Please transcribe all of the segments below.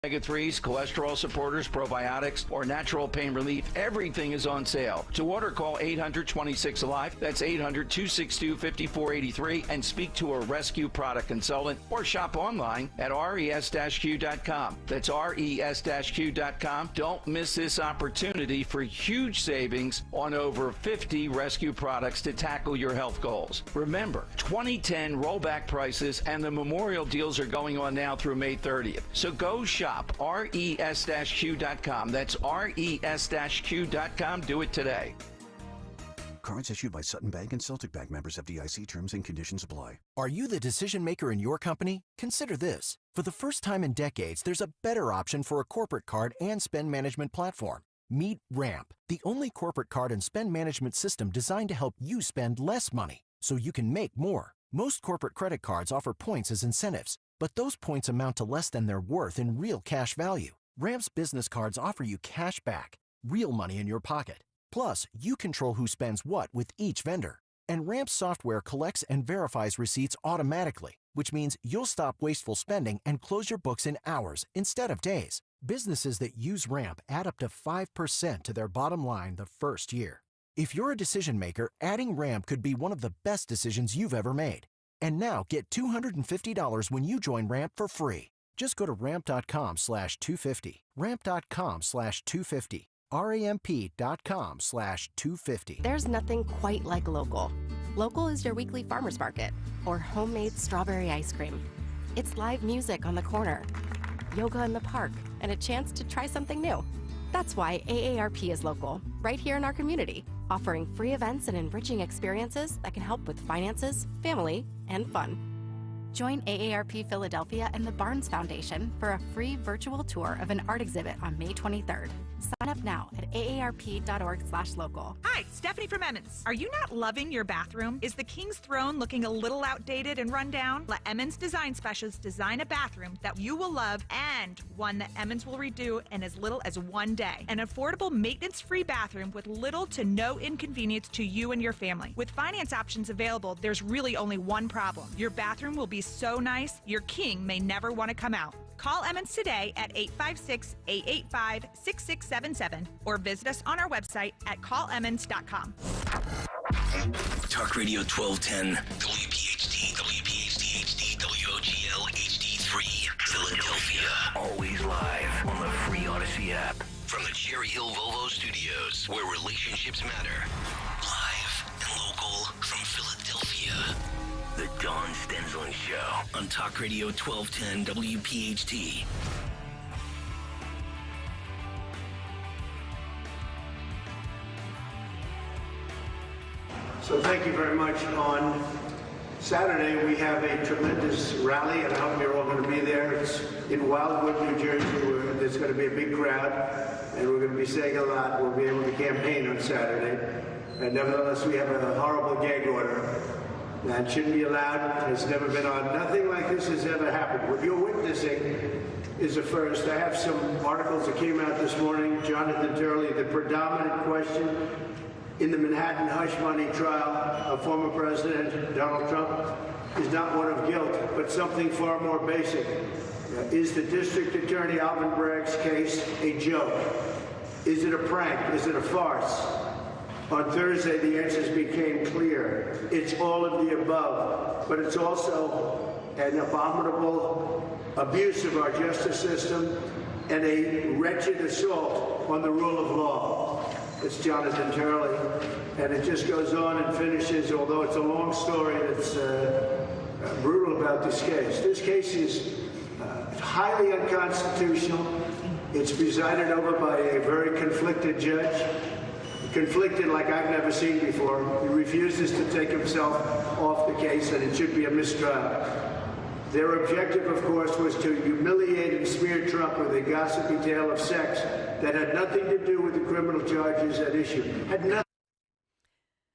Omega-3s, cholesterol supporters, probiotics, or natural pain relief, everything is on sale. To order, call 800-26-ALIVE. That's 800-262-5483 and speak to a rescue product consultant or shop online at res-q.com. That's res-q.com. Don't miss this opportunity for huge savings on over 50 rescue products to tackle your health goals. Remember, 2010 rollback prices and the memorial deals are going on now through May 30th. So go shop res-q.com. That's res-q.com. Do it today. Cards issued by Sutton Bank and Celtic Bank, members FDIC. Terms and conditions apply. Are you the decision maker in your company? Consider this. For the first time in decades, there's a better option for a corporate card and spend management platform. Meet Ramp, the only corporate card and spend management system designed to help you spend less money so you can make more. Most corporate credit cards offer points as incentives, but those points amount to less than their worth in real cash value. Ramp's business cards offer you cash back, real money in your pocket. Plus, you control who spends what with each vendor. And Ramp's software collects and verifies receipts automatically, which means you'll stop wasteful spending and close your books in hours instead of days. Businesses that use Ramp add up to 5% to their bottom line the first year. If you're a decision maker, adding Ramp could be one of the best decisions you've ever made. And now get $250 when you join Ramp for free. Just go to ramp.com/250. Ramp.com/250. ramp.com/250. There's nothing quite like local. Local is your weekly farmer's market or homemade strawberry ice cream. It's live music on the corner, yoga in the park, and a chance to try something new. That's why AARP is local, right here in our community, offering free events and enriching experiences that can help with finances, family, and fun. Join AARP Philadelphia and the Barnes Foundation for a free virtual tour of an art exhibit on May 23rd. Sign up now at aarp.org/local. Hi, Stephanie from Emmons. Are you not loving your bathroom? Is the King's Throne looking a little outdated and run down? Let Emmons Design Specialists design a bathroom that you will love and one that Emmons will redo in as little as 1 day. An affordable, maintenance-free bathroom with little to no inconvenience to you and your family. With finance options available, there's really only one problem. Your bathroom will be so nice, your king may never want to come out. Call Emmons today at 856-885-6677 or visit us on our website at callemmons.com. Talk Radio 1210, WPHT, WPHT-HD, WOGL HD3, Philadelphia. Always live on the free Odyssey app. From the Cherry Hill Volvo Studios, where relationships matter. Live and local from Philadelphia. The Dawn Stensland Show on Talk Radio 1210 WPHT. So thank you very much. On Saturday, we have a tremendous rally, and I hope you're all going to be there. It's in Wildwood, New Jersey, where there's going to be a big crowd, and we're going to be saying a lot. We'll be able to campaign on Saturday. And nevertheless, we have a horrible gag order that shouldn't be allowed. It's never been on. Nothing like this has ever happened. What you're witnessing is a first. I have some articles that came out this morning. Jonathan Turley, the predominant question in the Manhattan hush money trial of former President Donald Trump is not one of guilt, but something far more basic. Is the District Attorney Alvin Bragg's case a joke? Is it a prank? Is it a farce? On Thursday, the answers became clear. It's all of the above, but it's also an abominable abuse of our justice system and a wretched assault on the rule of law. It's Jonathan Turley, and it just goes on and finishes, although it's a long story that's brutal about this case. This case is highly unconstitutional. It's presided over by a very conflicted judge. Conflicted like I've never seen before. He refuses to take himself off the case, and it should be a mistrial. Their objective, of course, was to humiliate and smear Trump with a gossipy tale of sex that had nothing to do with the criminal charges at issue.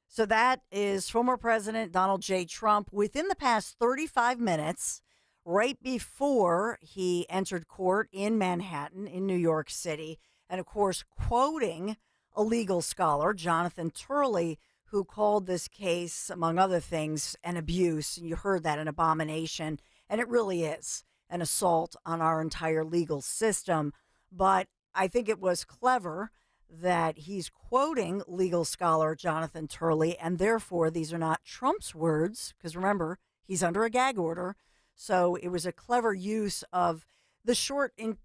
So that is former President Donald J. Trump within the past 35 minutes, right before he entered court in Manhattan, in New York City, and of course, quoting a legal scholar, Jonathan Turley, who called this case, among other things, an abuse. And you heard that, an abomination. And it really is. an assault on our entire legal system. But I think it was clever that he's quoting legal scholar Jonathan Turley, and therefore these are not Trump's words, because remember, he's under a gag order. So it was a clever use of the short, in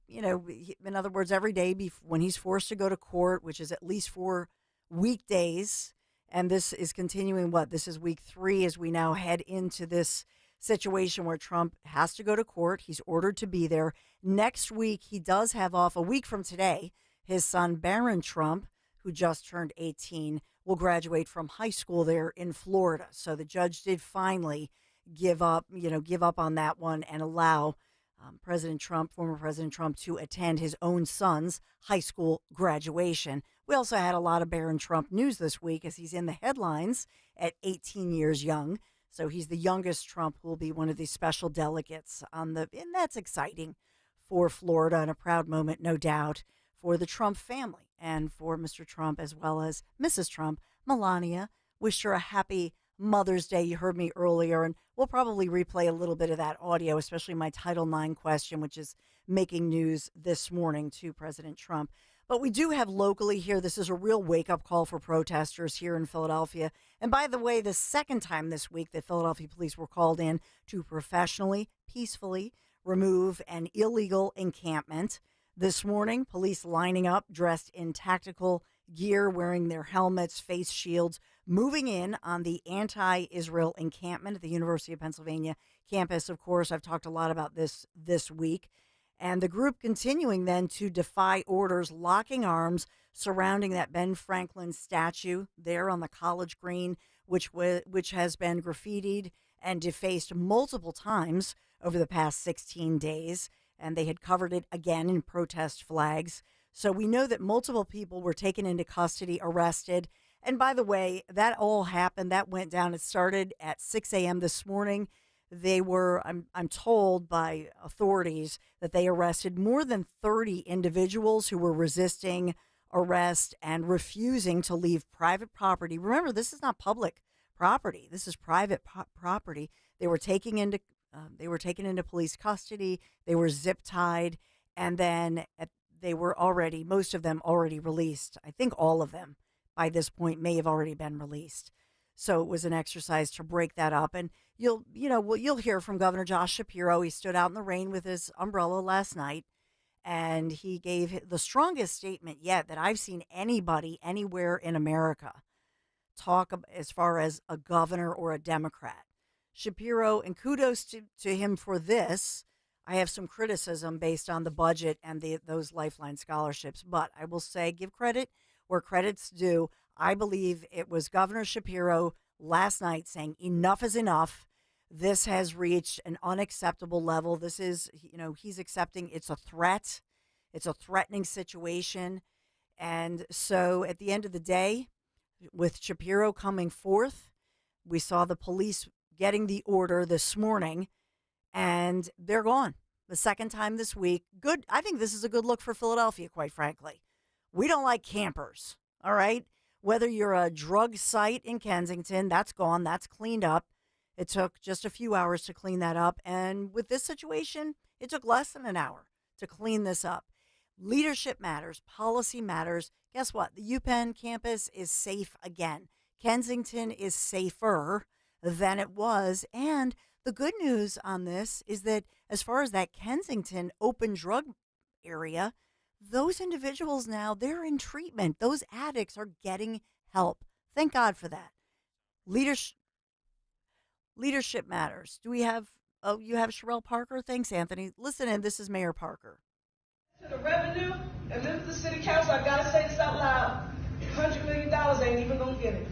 other words, every day when he's forced to go to court, which is at least 4 weekdays, and this is continuing, this is week 3 as we now head into this situation where Trump has to go to court. He's ordered to be there. Next week, he does have off a week from today. His son, Barron Trump, who just turned 18, will graduate from high school there in Florida. So the judge did finally give up on that one and allow former President Trump, to attend his own son's high school graduation. We also had a lot of Barron Trump news this week as he's in the headlines at 18 years young. So he's the youngest Trump who will be one of these special delegates and that's exciting for Florida and a proud moment, no doubt, for the Trump family and for Mr. Trump as well as Mrs. Trump. Melania, wished her a happy Mother's Day. You heard me earlier, and we'll probably replay a little bit of that audio, especially my Title IX question, which is making news this morning to President Trump. But we do have locally here, this is a real wake-up call for protesters here in Philadelphia. And by the way, the second time this week that Philadelphia police were called in to professionally, peacefully remove an illegal encampment. This morning, police lining up, dressed in tactical gear, wearing their helmets, face shields, moving in on the anti-Israel encampment at the University of Pennsylvania campus. Of course, I've talked a lot about this week. And the group continuing then to defy orders, locking arms surrounding that Ben Franklin statue there on the College Green, which has been graffitied and defaced multiple times over the past 16 days. And they had covered it again in protest flags. So we know that multiple people were taken into custody, arrested. And by the way, that all happened. That went down. It started at 6 a.m. this morning. They were, I'm told by authorities, that they arrested more than 30 individuals who were resisting arrest and refusing to leave private property. Remember, this is not public property. This is private property. They were taken into police custody. They were zip tied, and then most of them already released. I think all of them by this point may have already been released. So it was an exercise to break that up. And you'll hear from Governor Josh Shapiro. He stood out in the rain with his umbrella last night, and he gave the strongest statement yet that I've seen anybody anywhere in America talk as far as a governor or a Democrat. Shapiro, and kudos to him for this. I have some criticism based on the budget and those Lifeline scholarships, but I will say give credit where credit's due. I believe it was Governor Shapiro last night saying enough is enough. This has reached an unacceptable level. This is, he's accepting it's a threat. It's a threatening situation. And so at the end of the day, with Shapiro coming forth, we saw the police getting the order this morning, and they're gone. The second time this week. Good. I think this is a good look for Philadelphia, quite frankly. We don't like campers, all right? Whether you're a drug site in Kensington, that's gone. That's cleaned up. It took just a few hours to clean that up. And with this situation, it took less than an hour to clean this up. Leadership matters. Policy matters. Guess what? The UPenn campus is safe again. Kensington is safer than it was. And the good news on this is that as far as that Kensington open drug area, those individuals now, they're in treatment. Those addicts are getting help. Thank God for that. Leadership matters. Do we have, you have Sherelle Parker? Thanks, Anthony. Listen in, this is Mayor Parker. To the revenue and members of the city council, I gotta say this out loud. $100 million ain't even gonna get it.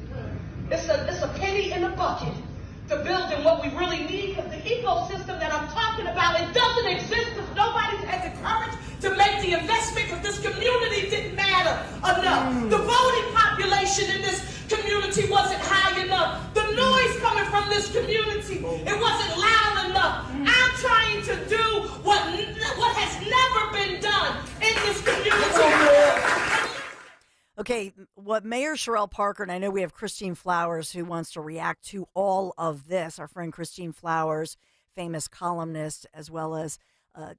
It's a penny in the bucket to build in what we really need, because the ecosystem that I'm talking about, it doesn't exist because nobody's had the courage to make the investment, because this community didn't matter enough. The voting population in this community wasn't high enough. The noise coming from this community, it wasn't loud enough. I'm trying to do what has never been done in this community. Okay, what Mayor Sherelle Parker, and I know we have Christine Flowers who wants to react to all of this. Our friend Christine Flowers, famous columnist, as well as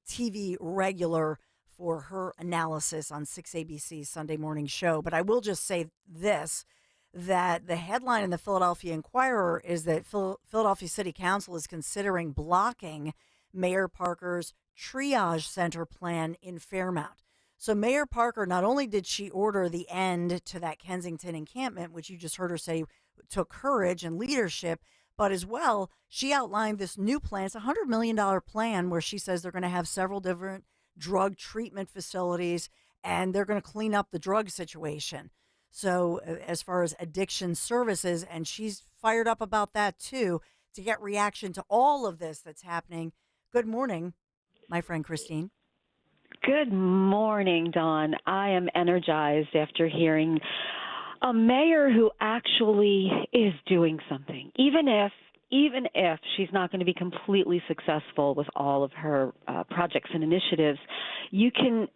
TV regular for her analysis on 6ABC's Sunday morning show. But I will just say this, that the headline in the Philadelphia Inquirer is that Philadelphia City Council is considering blocking Mayor Parker's triage center plan in Fairmount. So Mayor Parker, not only did she order the end to that Kensington encampment, which you just heard her say took courage and leadership, but as well, she outlined this new plan. It's a $100 million plan where she says they're going to have several different drug treatment facilities and they're going to clean up the drug situation. So as far as addiction services, and she's fired up about that too, to get reaction to all of this that's happening. Good morning, my friend Christine. Good morning, Dawn. I am energized after hearing a mayor who actually is doing something, even if she's not going to be completely successful with all of her projects and initiatives. You can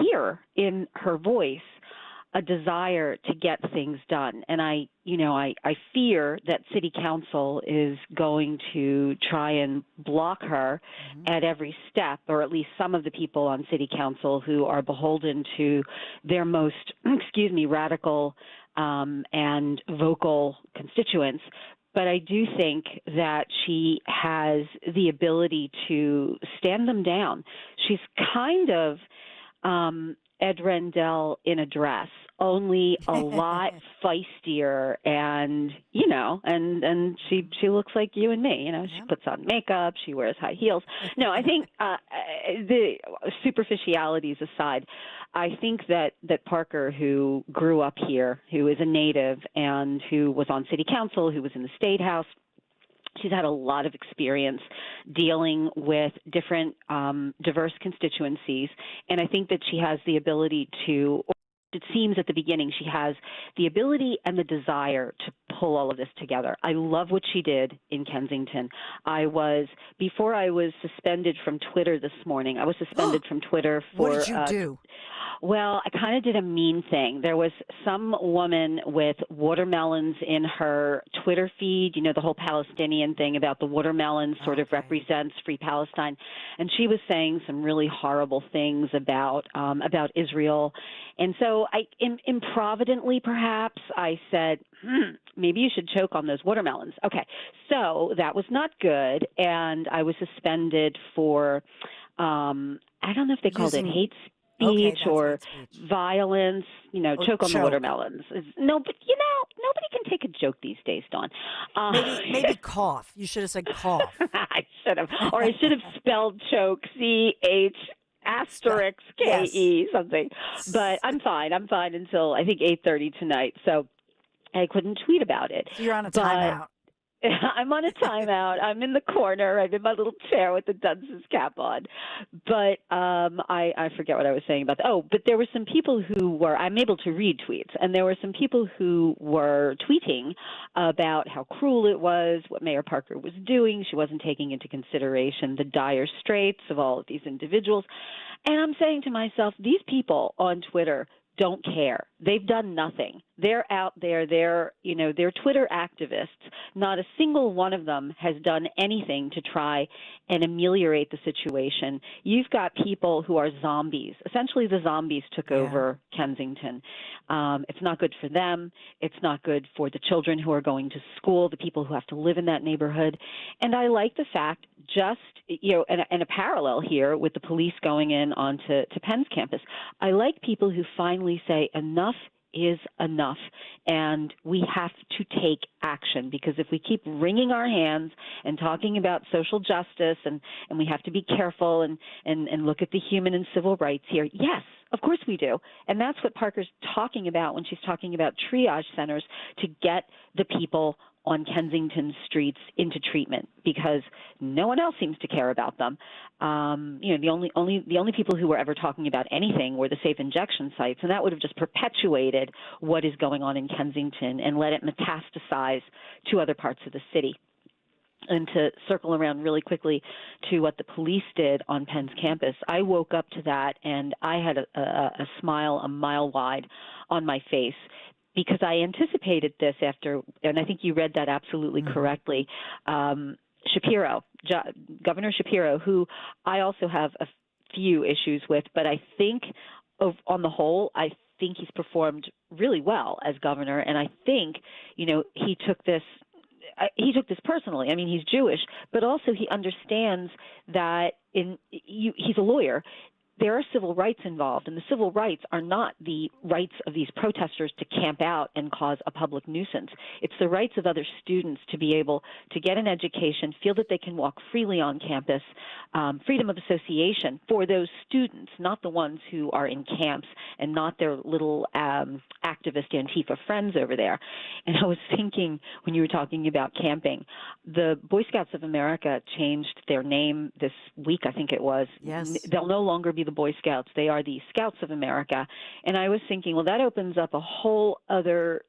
hear in her voice a desire to get things done. And I fear that City Council is going to try and block her at every step, or at least some of the people on City Council who are beholden to their most, radical and vocal constituents. But I do think that she has the ability to stand them down. She's kind of Ed Rendell in a dress, only a lot feistier, and and she looks like you and me. She puts on makeup, she wears high heels. No, I think the superficialities aside, I think that Parker, who grew up here, who is a native and who was on City Council, who was in the State House, she's had a lot of experience dealing with different diverse constituencies, and I think that she has the ability to, it seems at the beginning, she has the ability and the desire to pull all of this together. I love what she did in Kensington. Before I was suspended from Twitter this morning, I was suspended from Twitter for— What did you do? Well, I kind of did a mean thing. There was some woman with watermelons in her Twitter feed, the whole Palestinian thing about the watermelon sort of represents Free Palestine. And she was saying some really horrible things about Israel. And so improvidently, perhaps, I said, maybe you should choke on those watermelons. Okay, so that was not good. And I was suspended for, I don't know if they called it hate speech or violence, choke on the watermelons. No, but nobody can take a joke these days, Dawn. Maybe cough. You should have said cough. I should have. Or I should have spelled choke, CH *KE, something. But I'm fine until I think 8:30 tonight. So I couldn't tweet about it. So you're on a timeout. I'm on a timeout. I'm in the corner. I'm in my little chair with the dunce's cap on. But I forget what I was saying about that. Oh, but there were some people who were, I'm able to read tweets, and there were some people who were tweeting about how cruel it was, what Mayor Parker was doing. She wasn't taking into consideration the dire straits of all of these individuals. And I'm saying to myself, these people on Twitter don't care. They've done nothing. They're out there. They're Twitter activists. Not a single one of them has done anything to try and ameliorate the situation. You've got people who are zombies. Essentially, the zombies took over Kensington. It's not good for them. It's not good for the children who are going to school, the people who have to live in that neighborhood. And I like the fact, and a parallel here with the police going in onto Penn's campus, I like people who finally say enough is enough, and we have to take action, because if we keep wringing our hands and talking about social justice and we have to be careful and look at the human and civil rights here, yes, of course we do. And that's what Parker's talking about when she's talking about triage centers, to get the people on Kensington streets into treatment, because no one else seems to care about them. The only people who were ever talking about anything were the safe injection sites, and that would have just perpetuated what is going on in Kensington and let it metastasize to other parts of the city. And to circle around really quickly to what the police did on Penn's campus, I woke up to that and I had a smile a mile wide on my face, because I anticipated this after, and I think you read that absolutely correctly, Governor Shapiro, who I also have a few issues with, but I think on the whole, I think he's performed really well as governor, and I think, he took this personally. I mean, he's Jewish, but also he understands that he's a lawyer. There are civil rights involved, and the civil rights are not the rights of these protesters to camp out and cause a public nuisance. It's the rights of other students to be able to get an education, feel that they can walk freely on campus, freedom of association for those students, not the ones who are in camps and not their little activist Antifa friends over there. And I was thinking, when you were talking about camping, the Boy Scouts of America changed their name this week, I think it was. Yes. They'll no longer be the Boy Scouts. They are the Scouts of America. And I was thinking, well, that opens up a whole other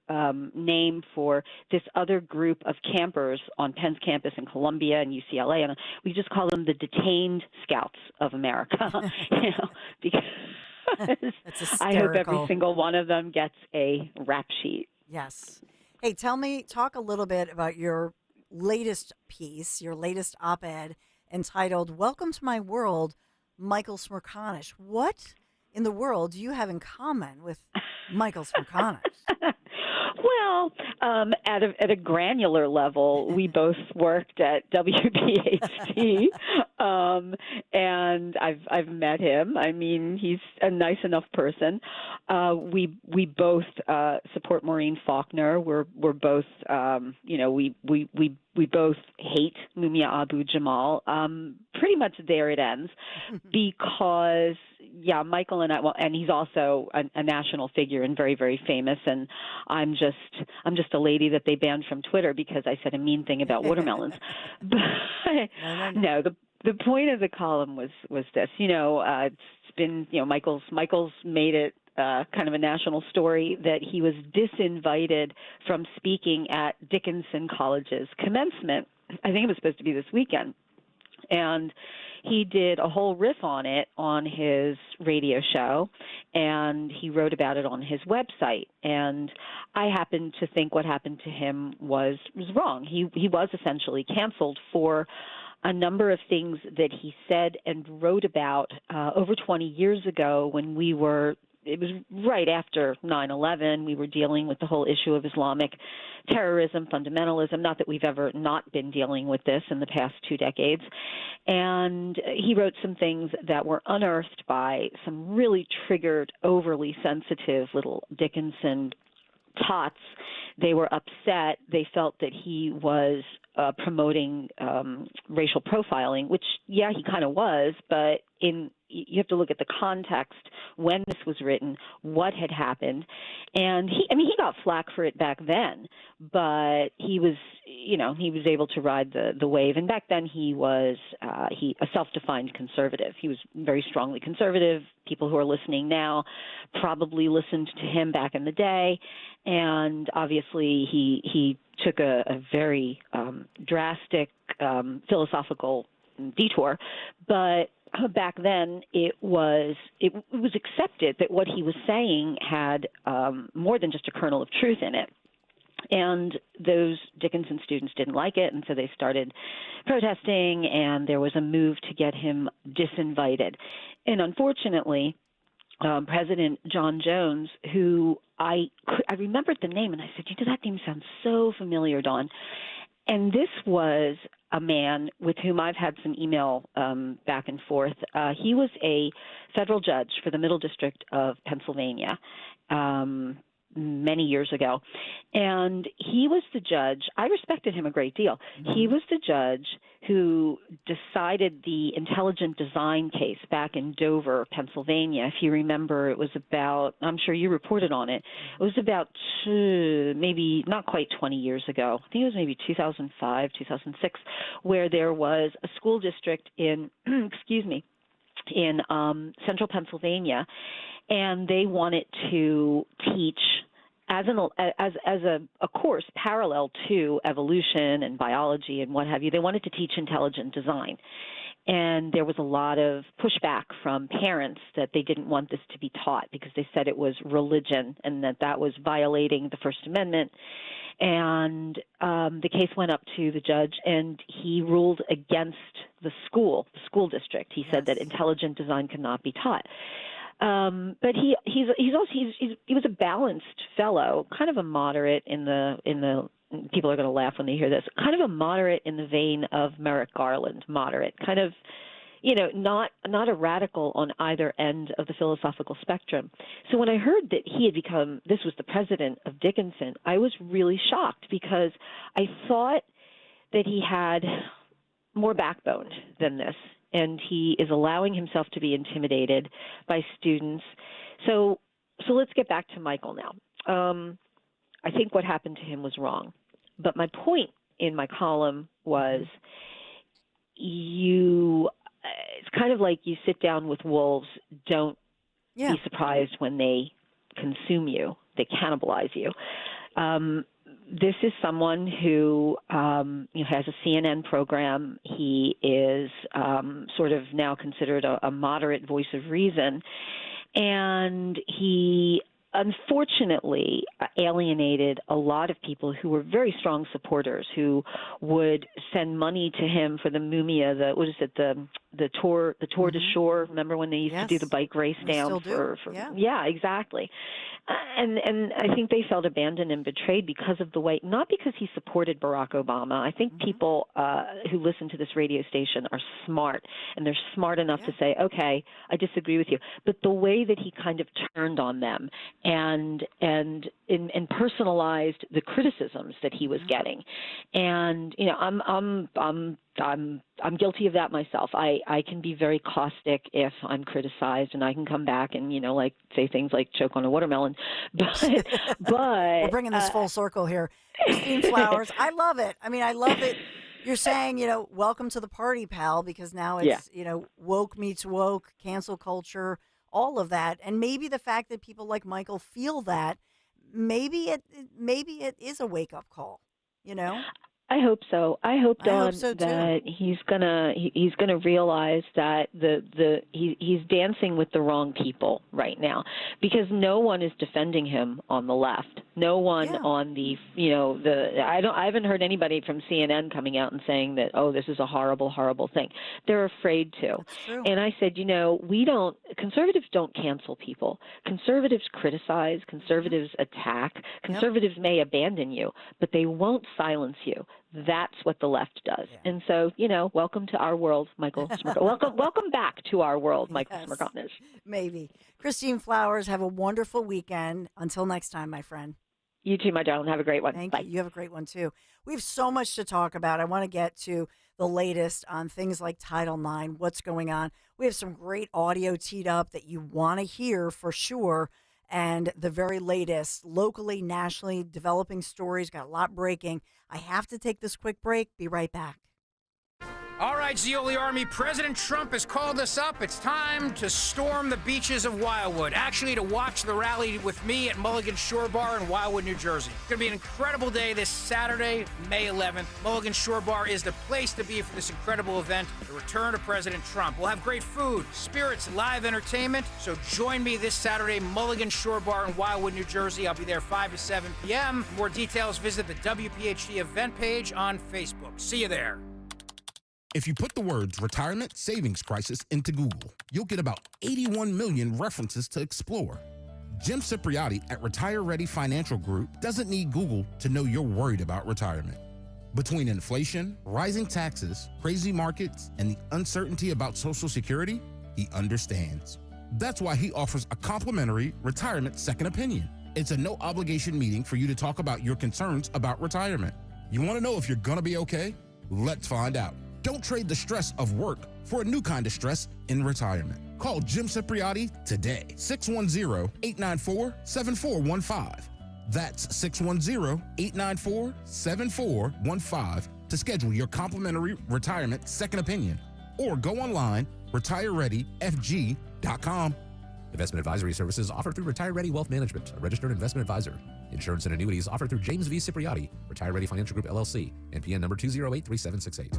name for this other group of campers on Penn's campus in Columbia and UCLA. And we just call them the Detained Scouts of America, because I hope every single one of them gets a rap sheet. Yes. Hey, talk a little bit about your latest piece, your latest op-ed entitled, "Welcome to My World, Michael Smerconish." What in the world do you have in common with Michael Smerconish? Well, at a granular level, we both worked at WPHT, and I've met him. I mean, he's a nice enough person. We both support Maureen Faulkner. We're both, we both hate Mumia Abu-Jamal. Pretty much there it ends, because Michael and I. Well, and he's also a national figure and very, very famous. And I'm just a lady that they banned from Twitter because I said a mean thing about watermelons. But no, the point of the column was this. It's been Michael's made it kind of a national story that he was disinvited from speaking at Dickinson College's commencement. I think it was supposed to be this weekend. And he did a whole riff on it on his radio show, and he wrote about it on his website. And I happen to think what happened to him was wrong. He was essentially canceled for a number of things that he said and wrote about over 20 years ago when it was right after 9/11. We were dealing with the whole issue of Islamic terrorism, fundamentalism, not that we've ever not been dealing with this in the past 2 decades. And he wrote some things that were unearthed by some really triggered, overly sensitive little Dickinson tots. They were upset. They felt that he was promoting racial profiling, which, he kind of was, but you have to look at the context when this was written, what had happened. And he got flack for it back then, but he was able to ride the wave. And back then he was a self-defined conservative. He was very strongly conservative. People who are listening now probably listened to him back in the day. And obviously he took a very drastic philosophical detour, but back then it was accepted that what he was saying had more than just a kernel of truth in it. And those Dickinson students didn't like it, and so they started protesting, and there was a move to get him disinvited. And unfortunately, President John Jones, who I remembered the name, and I said, that name sounds so familiar, Dawn. And this was a man with whom I've had some email back and forth. He was a federal judge for the Middle District of Pennsylvania many years ago. And he was the judge. I respected him a great deal. Mm-hmm. He was the judge who decided the intelligent design case back in Dover, Pennsylvania. If you remember, it was about, I'm sure you reported on it, it was about maybe not quite 20 years ago. I think it was maybe 2005, 2006, where there was a school district in, in central Pennsylvania, and they wanted to teach as a course parallel to evolution and biology and what have you. They wanted to teach intelligent design. And there was a lot of pushback from parents that they didn't want this to be taught because they said it was religion and that was violating the First Amendment. And the case went up to the judge, and he ruled against the school district. He said that intelligent design cannot be taught. But he was a balanced fellow, kind of a moderate in the people are going to laugh when they hear this, kind of a moderate in the vein of Merrick Garland, moderate, kind of, not a radical on either end of the philosophical spectrum. So when I heard that he had this was the president of Dickinson, I was really shocked because I thought that he had more backbone than this, and he is allowing himself to be intimidated by students. So let's get back to Michael now. I think what happened to him was wrong. But my point in my column was it's kind of like you sit down with wolves, don't be surprised when they consume you, they cannibalize you. This is someone who has a CNN program. He is sort of now considered a moderate voice of reason, and he unfortunately alienated a lot of people who were very strong supporters, who would send money to him for the Mumia, the tour de shore. Remember when they used to do the bike race down for yeah, exactly. And I think they felt abandoned and betrayed because of the way, not because he supported Barack Obama. I think people who listen to this radio station are smart, and they're smart enough to say, okay, I disagree with you. But the way that he kind of turned on them and personalized the criticisms that he was getting, and I'm guilty of that myself. I can be very caustic if I'm criticized, and I can come back and say things like choke on a watermelon. But we're bringing this full circle here. Christine Flowers, I love it. I mean, I love it. You're saying, welcome to the party, pal, because now it's woke meets woke, cancel culture, all of that, and maybe the fact that people like Michael feel that, maybe it is a wake up call. I hope so. I hope that he's gonna realize that he's dancing with the wrong people right now, because no one is defending him on the left. No one on the I haven't heard anybody from CNN coming out and saying that, oh, this is a horrible, horrible thing. They're afraid to. That's true. And I said, conservatives don't cancel people. Conservatives criticize, conservatives attack, conservatives may abandon you, but they won't silence you. That's what the left does. Yeah. And so, welcome to our world, Michael Smirkov. welcome back to our world, Michael Smirkov. Maybe. Christine Flowers, have a wonderful weekend. Until next time, my friend. You too, my darling. Have a great one. Thank Bye. you. You have a great one, too. We have so much to talk about. I want to get to the latest on things like Title IX, what's going on. We have some great audio teed up that you want to hear for sure. And the very latest, locally, nationally, developing stories, got a lot breaking. I have to take this quick break. Be right back. All right, Zeoli Army, President Trump has called us up. It's time to storm the beaches of Wildwood. Actually, to watch the rally with me at Mulligan Shore Bar in Wildwood, New Jersey. It's going to be an incredible day this Saturday, May 11th. Mulligan Shore Bar is the place to be for this incredible event, the return of President Trump. We'll have great food, spirits, live entertainment. So join me this Saturday, Mulligan Shore Bar in Wildwood, New Jersey. I'll be there 5 to 7 p.m. For more details, visit the WPHT event page on Facebook. See you there. If you put the words retirement savings crisis into Google, you'll get about 81 million references to explore. Jim Cipriotti at Retire Ready Financial Group doesn't need Google to know you're worried about retirement. Between inflation, rising taxes, crazy markets, and the uncertainty about Social Security, he understands. That's why he offers a complimentary retirement second opinion. It's a no-obligation meeting for you to talk about your concerns about retirement. You want to know if you're going to be okay? Let's find out. Don't trade the stress of work for a new kind of stress in retirement. Call Jim Cipriotti today, 610-894-7415. That's 610-894-7415 to schedule your complimentary retirement second opinion. Or go online, retirereadyfg.com. Investment advisory services offered through Retire Ready Wealth Management, a registered investment advisor. Insurance and annuities offered through James V. Cipriotti, Retire Ready Financial Group, LLC, NPN number 2083768.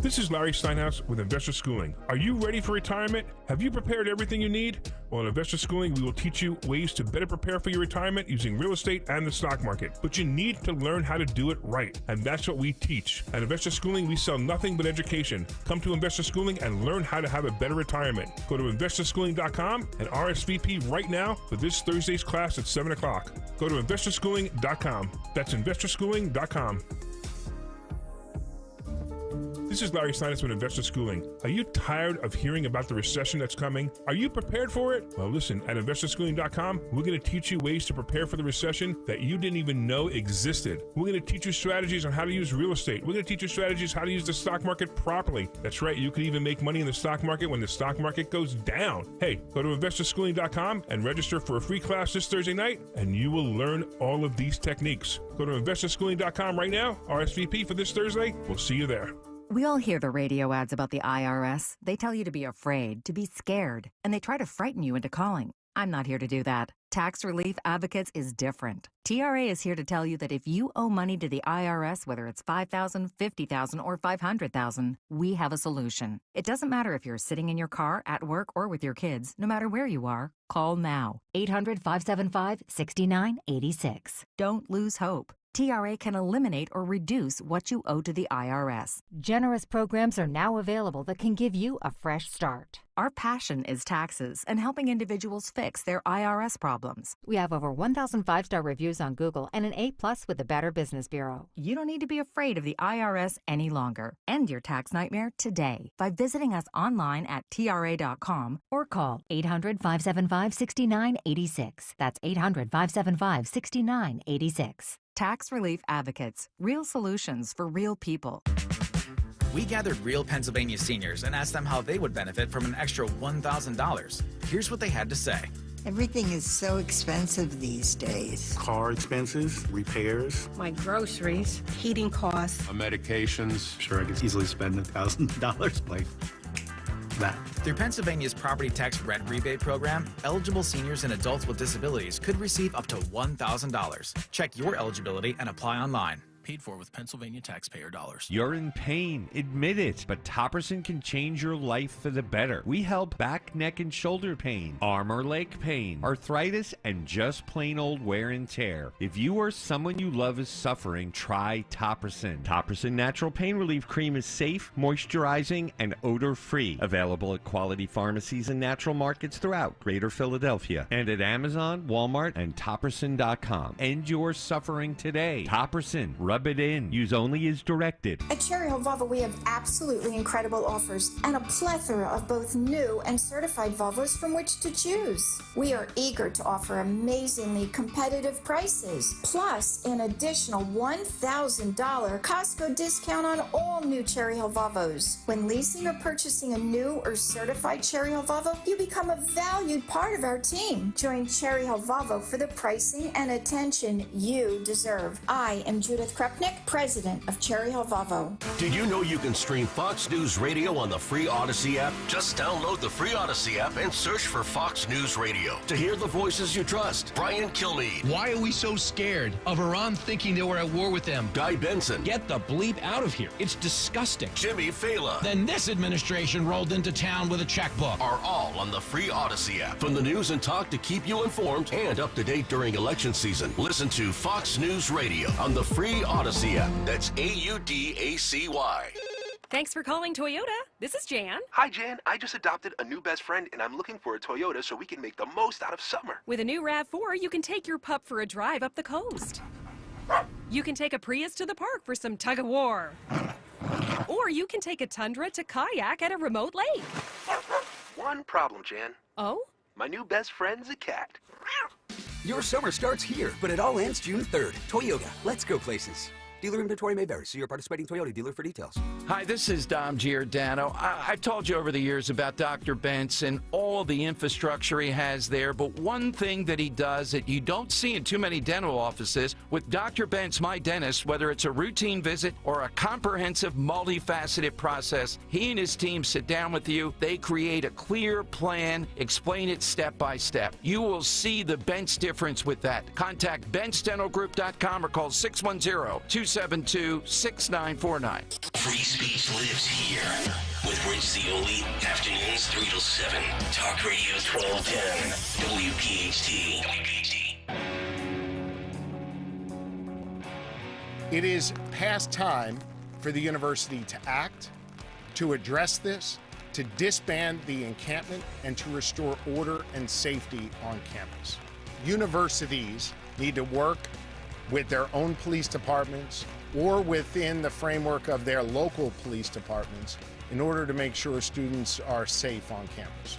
This is Larry Steinhaus with Investor Schooling. Are you ready for retirement? Have you prepared everything you need? Well, at Investor Schooling, we will teach you ways to better prepare for your retirement using real estate and the stock market. But you need to learn how to do it right, and that's what we teach. At Investor Schooling, we sell nothing but education. Come to Investor Schooling and learn how to have a better retirement. Go to investorschooling.com and RSVP right now for this Thursday's class at 7 o'clock. Go to investorschooling.com. That's investorschooling.com. This is Larry Steinitz with Investor Schooling. Are you tired of hearing about the recession that's coming? Are you prepared for it? Well, listen, at investorschooling.com, we're going to teach you ways to prepare for the recession that you didn't even know existed. We're going to teach you strategies on how to use real estate. We're going to teach you strategies how to use the stock market properly. That's right, you can even make money in the stock market when the stock market goes down. Hey, go to investorschooling.com and register for a free class this Thursday night, and you will learn all of these techniques. Go to investorschooling.com right now, RSVP for this Thursday. We'll see you there. We all hear the radio ads about the IRS. They tell you to be afraid, to be scared, and they try to frighten you into calling. I'm not here to do that. Tax Relief Advocates is different. TRA is here to tell you that if you owe money to the IRS, whether it's $5,000, $50,000, or $500,000, we have a solution. It doesn't matter if you're sitting in your car, at work, or with your kids. No matter where you are, call now. 800-575-6986. Don't lose hope. TRA can eliminate or reduce what you owe to the IRS. Generous programs are now available that can give you a fresh start. Our passion is taxes and helping individuals fix their IRS problems. We have over 1,000 5-star reviews on Google and an A+ with the Better Business Bureau. You don't need to be afraid of the IRS any longer. End your tax nightmare today by visiting us online at TRA.com or call 800-575-6986. That's 800-575-6986. Tax Relief Advocates. Real solutions for real people. We gathered real Pennsylvania seniors and asked them how they would benefit from an extra $1,000. Here's what they had to say. Everything is so expensive these days. Car expenses, repairs. My groceries, heating costs. Medications. Sure, I could easily spend $1,000 like that. Through Pennsylvania's property tax rent rebate program, eligible seniors and adults with disabilities could receive up to $1,000. Check your eligibility and apply online. Paid for with Pennsylvania taxpayer dollars. You're in pain, admit it, but Topperson can change your life for the better. We help back, neck, and shoulder pain, arm or leg pain, arthritis, and just plain old wear and tear. If you or someone you love is suffering, try Topperson. Topperson Natural Pain Relief Cream is safe, moisturizing, and odor-free. Available at quality pharmacies and natural markets throughout Greater Philadelphia and at Amazon, Walmart, and Topperson.com. End your suffering today. Topperson. Rub it in. Use only as directed. At Cherry Hill Volvo, we have absolutely incredible offers and a plethora of both new and certified Volvos from which to choose. We are eager to offer amazingly competitive prices, plus an additional $1,000 Costco discount on all new Cherry Hill Volvos. When leasing or purchasing a new or certified Cherry Hill Volvo, you become a valued part of our team. Join Cherry Hill Volvo for the pricing and attention you deserve. I am Judith Krupnick, president of Cherry Hill Volvo. Did you know you can stream Fox News Radio on the free Odyssey app? Just download the free Odyssey app and search for Fox News Radio to hear the voices you trust. Brian Kilmeade. Why are we so scared of Iran thinking that we're at war with them? Guy Benson. Get the bleep out of here. It's disgusting. Jimmy Fallon. Then this administration rolled into town with a checkbook. Are all on the free Odyssey app. From the news and talk to keep you informed and up to date during election season. Listen to Fox News Radio on the free Odyssey app. That's AUDACY. Thanks for calling Toyota. This is Jan. Hi, Jan. I just adopted a new best friend, and I'm looking for a Toyota so we can make the most out of summer. With a new RAV4, you can take your pup for a drive up the coast. You can take a Prius to the park for some tug-of-war. Or you can take a Tundra to kayak at a remote lake. One problem, Jan. Oh? My new best friend's a cat. Your summer starts here, but it all ends June 3rd. Toyota, let's go places. Dealer inventory may vary. See your participating Toyota dealer for details. Hi, this is Dom Giordano. I've told you over the years about Dr. Bentz and all the infrastructure he has there, but one thing that he does that you don't see in too many dental offices, with Dr. Bentz, my dentist, whether it's a routine visit or a comprehensive, multifaceted process, he and his team sit down with you. They create a clear plan, explain it step by step. You will see the Bentz difference with that. Contact BentzDentalGroup.com or call 610-272-6949. Free speech lives here with Rich Zioli, afternoons 3 till 7. Talk Radio 1210, WPHT. It is past time for the university to act, to address this, to disband the encampment, and to restore order and safety on campus. Universities need to work with their own police departments or within the framework of their local police departments in order to make sure students are safe on campus.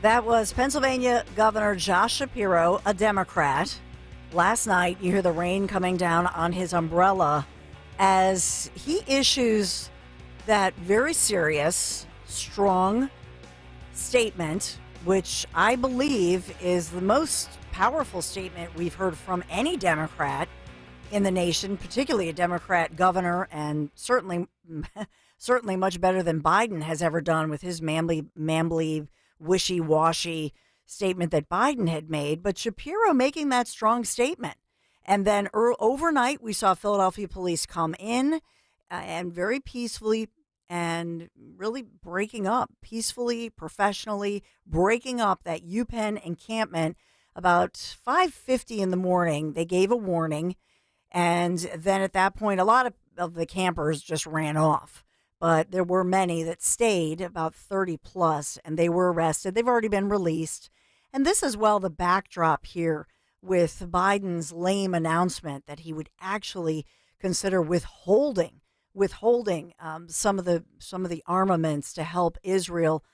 That was Pennsylvania Governor Josh Shapiro, a Democrat. Last night, you hear the rain coming down on his umbrella as he issues that very serious, strong statement, which I believe is the most powerful statement we've heard from any Democrat in the nation, particularly a Democrat governor, and certainly much better than Biden has ever done with his mambly, wishy-washy statement that Biden had made. But Shapiro making that strong statement. And then overnight, we saw Philadelphia police come in and very peacefully and really breaking up, peacefully, professionally, breaking up that UPenn encampment about 5:50 in the morning. They gave a warning. And then at that point, a lot of the campers just ran off. But there were many that stayed, about 30 plus, and they were arrested. They've already been released. And this is, well, the backdrop here with Biden's lame announcement that he would actually consider withholding some of the armaments to help Israel,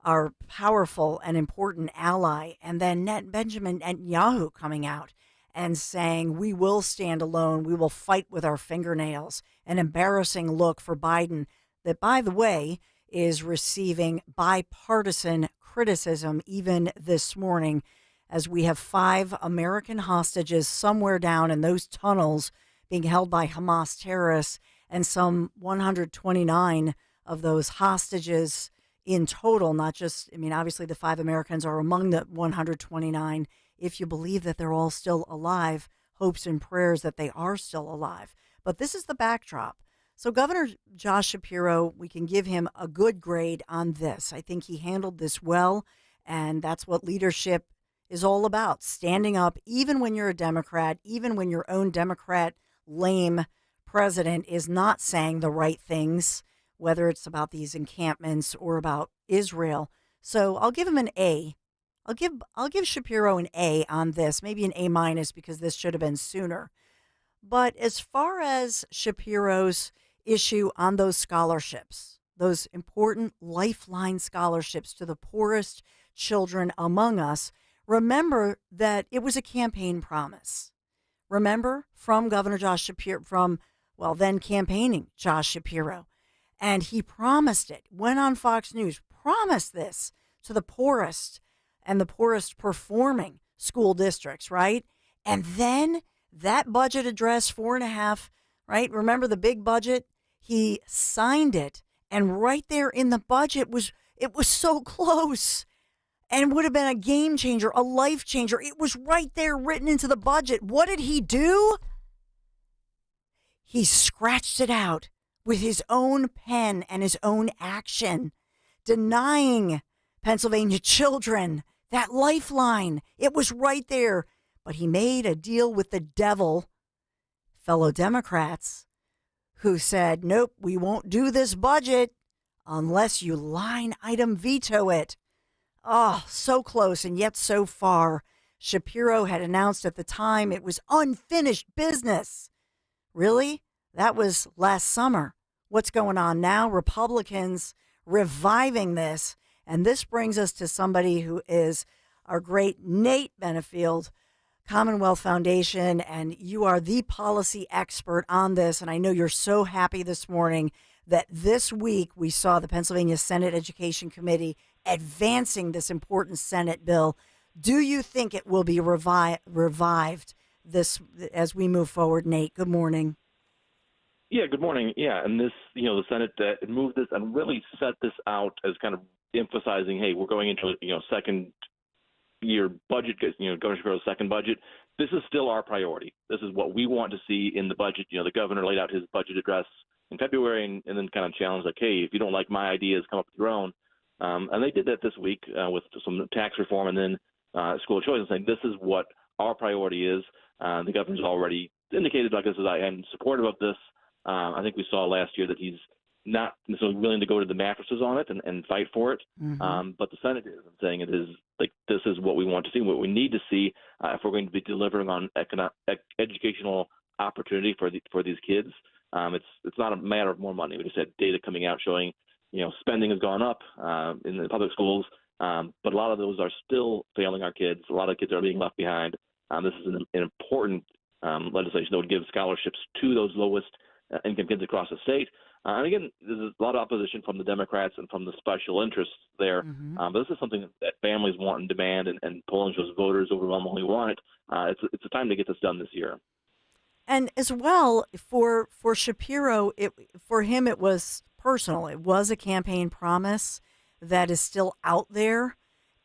our powerful and important ally. And then Benjamin Netanyahu coming out and saying, we will stand alone. We will fight with our fingernails. An embarrassing look for Biden that, by the way, is receiving bipartisan criticism even this morning, as we have 5 American hostages somewhere down in those tunnels being held by Hamas terrorists, and some 129 of those hostages in total, not just, obviously the 5 Americans are among the 129. If you believe that they're all still alive, hopes and prayers that they are still alive. But this is the backdrop. So Governor Josh Shapiro, we can give him a good grade on this. I think he handled this well, and that's what leadership is all about, standing up even when you're a Democrat, even when your own Democrat lame president is not saying the right things, whether it's about these encampments or about Israel. So I'll give him an A. I'll give Shapiro an A on this, maybe an A- because this should have been sooner. But as far as Shapiro's issue on those scholarships, those important lifeline scholarships to the poorest children among us, remember that it was a campaign promise. Remember, from Governor Josh Shapiro, then campaigning Josh Shapiro. And he promised it, went on Fox News, promised this to the poorest and the poorest performing school districts, right? And then that budget address, 4.5, right? Remember the big budget? He signed it, and right there in the budget it was so close and would have been a game changer, a life changer. It was right there written into the budget. What did he do? He scratched it out with his own pen and his own action, denying Pennsylvania children that lifeline. It was right there. But he made a deal with the devil, fellow Democrats, who said, nope, we won't do this budget unless you line item veto it. Oh, so close and yet so far. Shapiro had announced at the time it was unfinished business. Really? That was last summer. What's going on now? Republicans reviving this. And this brings us to somebody who is our great Nate Benefield, Commonwealth Foundation, and you are the policy expert on this. And I know you're so happy this morning that this week we saw the Pennsylvania Senate Education Committee advancing this important Senate bill. Do you think it will be revived this as we move forward, Nate? Good morning. Yeah, good morning. Yeah, and this, the Senate moved this and really set this out as kind of emphasizing, hey, we're going into second year budget, because Governor Shapiro's second budget. This is still our priority. This is what we want to see in the budget. The governor laid out his budget address in February and then kind of challenge, like, hey, if you don't like my ideas, come up with your own. And they did that this week with some tax reform and then school choice, and saying this is what our priority is. The governor's already indicated, like, I am supportive of this. I think we saw last year that he's not necessarily willing to go to the mattresses on it and fight for it. But the Senate is saying it is like, this is what we want to see, what we need to see if we're going to be delivering on educational opportunity for these kids. It's not a matter of more money. We just had data coming out showing, spending has gone up in the public schools, but a lot of those are still failing our kids. A lot of kids are being left behind. This is an important legislation that would give scholarships to those lowest income kids across the state. And again, there's a lot of opposition from the Democrats and from the special interests there. But this is something that families want and demand, and polling shows voters overwhelmingly want it. It's a time to get this done this year. And as well, for Shapiro, for him it was personal. It was a campaign promise that is still out there.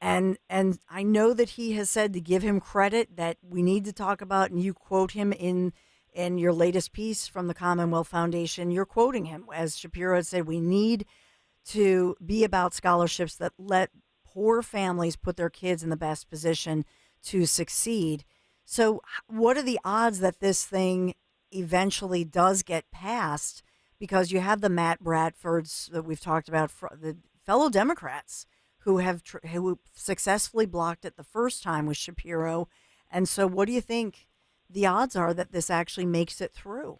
And I know that he has said, to give him credit, that we need to talk about, and you quote him in your latest piece from the Commonwealth Foundation, you're quoting him, as Shapiro had said, we need to be about scholarships that let poor families put their kids in the best position to succeed. So what are the odds that this thing eventually does get passed? Because you have the Matt Bradfords that we've talked about, the fellow Democrats who have who successfully blocked it the first time with Shapiro. And so what do you think the odds are that this actually makes it through?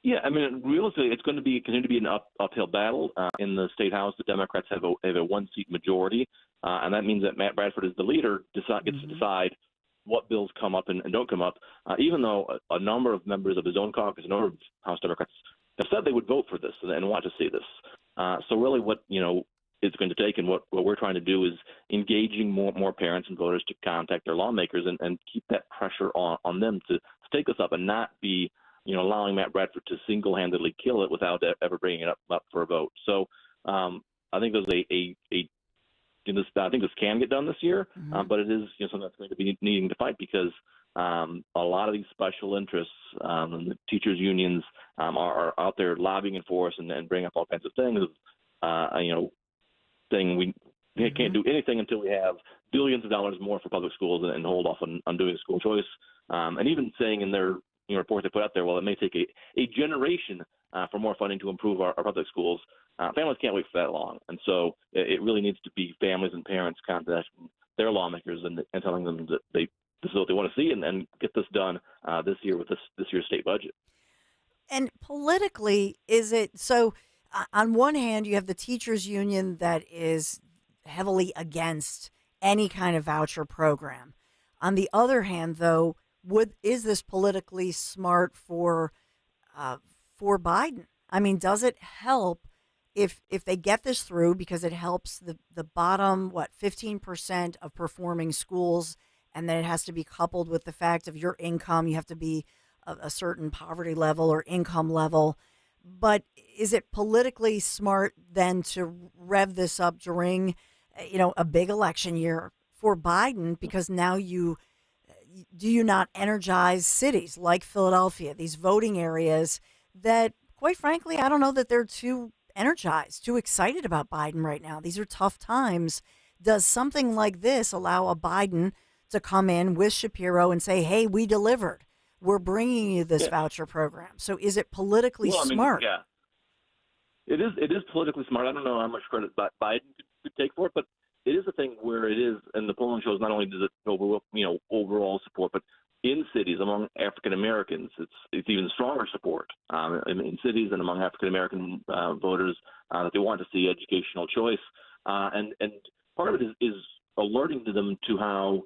Yeah, I mean, realistically, it's going to continue to be an uphill battle. In the State House, the Democrats have a one-seat majority, and that means that Matt Bradford, as the leader, gets to decide what bills come up and don't come up, even though a number of members of his own caucus, a number of House Democrats, have said they would vote for this and want to see this. So really what, it's going to take, and what we're trying to do, is engaging more parents and voters to contact their lawmakers and keep that pressure on them to take this up and not be, allowing Matt Bradford to single-handedly kill it without ever bringing it up for a vote. So I think there's I think this can get done this year, but it is something that's going to be needing to fight, because a lot of these special interests, and the teachers' unions are out there lobbying for us and bring up all kinds of things. Saying we can't do anything until we have billions of dollars more for public schools and hold off on doing school choice. And even saying in their report they put out there, well, it may take a generation for more funding to improve our public schools. Families can't wait for that long. And so it really needs to be families and parents contacting their lawmakers and telling them that this is what they want to see, and get this done this year with this year's state budget. And politically, is it so? On one hand, you have the teachers union that is heavily against any kind of voucher program. On the other hand, though, is this politically smart for Biden? I mean, does it help if they get this through, because it helps the bottom 15% of performing schools, and then it has to be coupled with the fact of your income. You have to be a certain poverty level or income level. But is it politically smart then to rev this up during, a big election year for Biden? Because now do you not energize cities like Philadelphia, these voting areas that, quite frankly, I don't know that they're too energized, too excited about Biden right now. These are tough times. Does something like this allow a Biden to come in with Shapiro and say, hey, we delivered. We're bringing you this voucher program. So is it politically smart? Yeah, it is politically smart. I don't know how much credit Biden could take for it, but it is a thing where it is, and the polling shows not only does it overall support, but in cities among African Americans, it's even stronger support in cities and among African American voters that they want to see educational choice, and part of it is alerting to them to how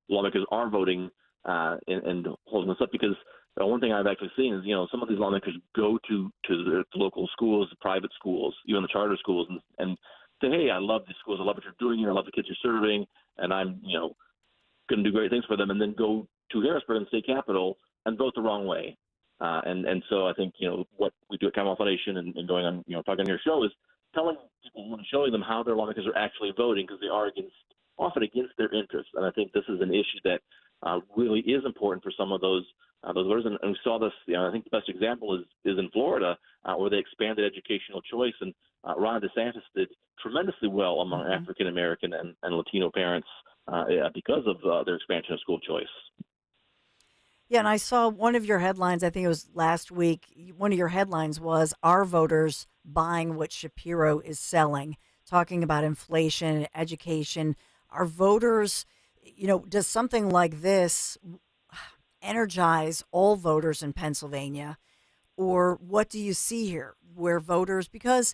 lawmakers are voting. And holding this up, because one thing I've actually seen is, some of these lawmakers go to the local schools, the private schools, even the charter schools, and say, hey, I love these schools. I love what you're doing here. I love the kids you're serving. And I'm, going to do great things for them. And then go to Harrisburg and state capitol and vote the wrong way. And so I think, what we do at Commonwealth Foundation and going on, talking on your show is telling people and showing them how their lawmakers are actually voting, because they are often against their interests. And I think this is an issue that really is important for some of those voters. And we saw this. I think the best example is in Florida, where they expanded educational choice, and Ron DeSantis did tremendously well among African American and Latino parents because of their expansion of school choice. Yeah, and I saw one of your headlines, I think it was last week. One of your headlines was, "Our voters buying what Shapiro is selling," talking about inflation, education. Our voters, does something like this energize all voters in Pennsylvania? Or what do you see here where voters, because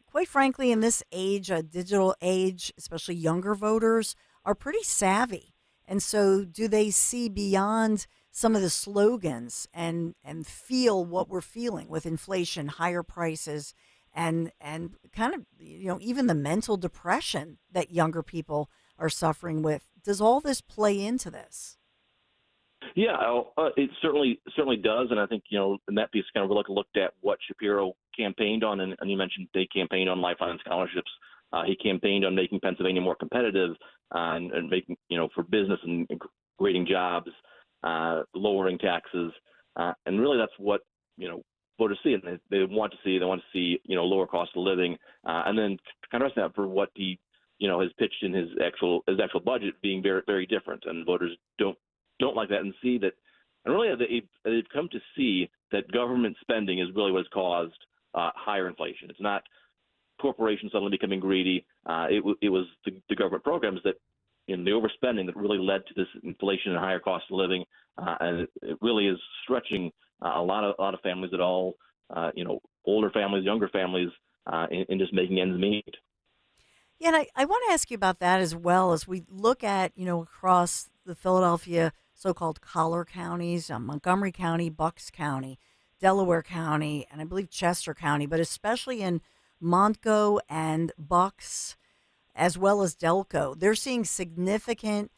quite frankly, in this age, a digital age, especially younger voters, are pretty savvy. And so do they see beyond some of the slogans and feel what we're feeling with inflation, higher prices, and kind of, even the mental depression that younger people are suffering with? Does all this play into this? Yeah, it certainly does, and I think in that piece kind of looked at what Shapiro campaigned on, and you mentioned they campaigned on lifeline scholarships. He campaigned on making Pennsylvania more competitive and making for business and creating jobs, lowering taxes, and really that's what voters see, and they want to see lower cost of living, and then contrast that for what he has pitched in his actual budget being very, very different, and voters don't like that and see that, and really they've come to see that government spending is really what's caused higher inflation. It's not corporations suddenly becoming greedy. It was the government programs that, in the overspending, that really led to this inflation and higher cost of living, and it really is stretching a lot of families at all, older families, younger families, in just making ends meet. Yeah, and I want to ask you about that as well as we look at, across the Philadelphia so-called collar counties, Montgomery County, Bucks County, Delaware County, and I believe Chester County, but especially in Montgo and Bucks, as well as Delco, they're seeing significant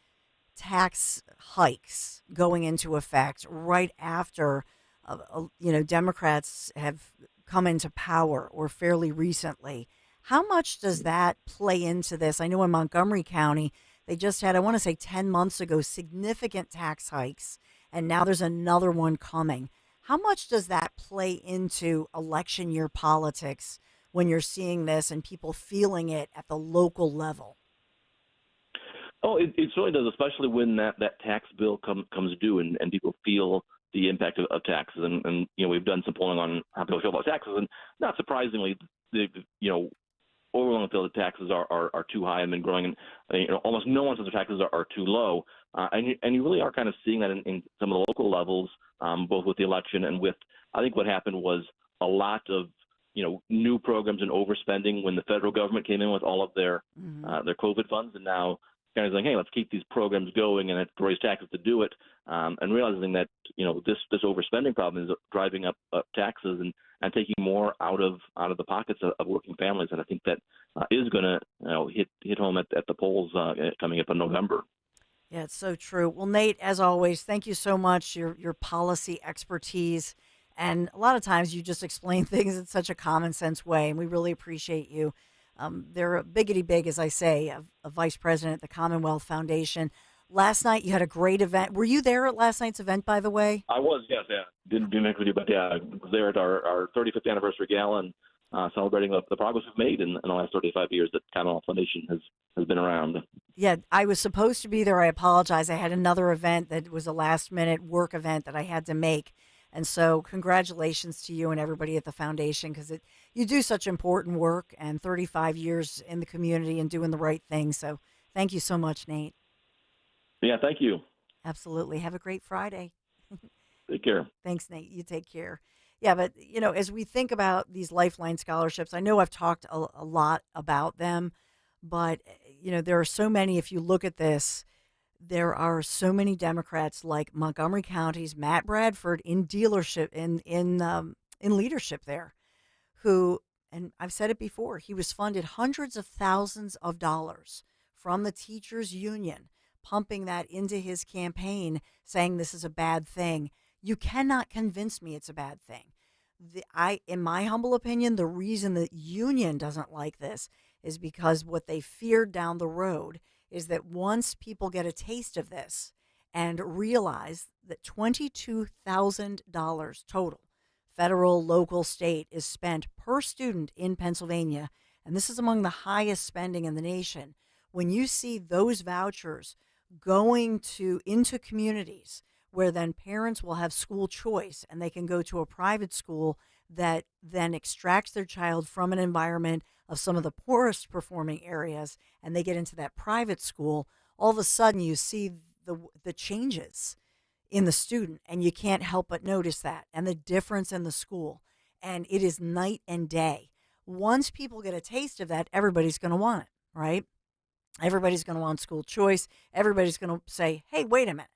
tax hikes going into effect right after, Democrats have come into power, or fairly recently. How much does that play into this? I know in Montgomery County, they just had, I want to say 10 months ago, significant tax hikes, and now there's another one coming. How much does that play into election year politics when you're seeing this and people feeling it at the local level? Oh, it certainly does, especially when that tax bill comes due and people feel the impact of taxes. And we've done some polling on how people feel about taxes, and not surprisingly, overwhelmingly feel that taxes are too high and been growing, and almost no one says the taxes are too low, and you really are kind of seeing that in some of the local levels, both with the election and with, I think what happened was a lot of new programs and overspending when the federal government came in with all of their COVID funds, and now kind of saying, hey, let's keep these programs going and have to raise taxes to do it, and realizing that this overspending problem is driving up taxes and taking more out of the pockets of working families, and I think that is going to hit home at the polls coming up in November. Yeah, it's so true. Well, Nate, as always, thank you so much. Your policy expertise, and a lot of times you just explain things in such a common sense way, and we really appreciate you. They're biggity big, as I say, a vice president at the Commonwealth Foundation. Last night you had a great event. Were you there at last night's event, by the way? I was, yes, yeah. Didn't make with you, but yeah, I was there at our 35th anniversary gala and celebrating the progress we've made in the last 35 years that Commonwealth Foundation has been around. Yeah, I was supposed to be there. I apologize. I had another event that was a last-minute work event that I had to make. And so congratulations to you and everybody at the foundation, because you do such important work, and 35 years in the community and doing the right thing. So thank you so much, Nate. Yeah, thank you. Absolutely. Have a great Friday. Take care. Thanks, Nate. You take care. Yeah, but, as we think about these Lifeline scholarships, I know I've talked a lot about them, but, there are so many. If you look at this, there are so many Democrats like Montgomery County's Matt Bradford in dealership, in leadership there, who, and I've said it before, he was funded hundreds of thousands of dollars from the teachers union, pumping that into his campaign, saying this is a bad thing. You cannot convince me it's a bad thing. In my humble opinion, the reason the union doesn't like this is because what they feared down the road is that once people get a taste of this and realize that $22,000 total, federal, local, state, is spent per student in Pennsylvania. And this is among the highest spending in the nation. When you see those vouchers going into communities where then parents will have school choice and they can go to a private school that then extracts their child from an environment of some of the poorest performing areas, and they get into that private school, all of a sudden you see the changes in the student, and you can't help but notice that, and the difference in the school. And it is night and day. Once people get a taste of that, everybody's going to want it, right? Everybody's going to want school choice. Everybody's going to say, hey, wait a minute.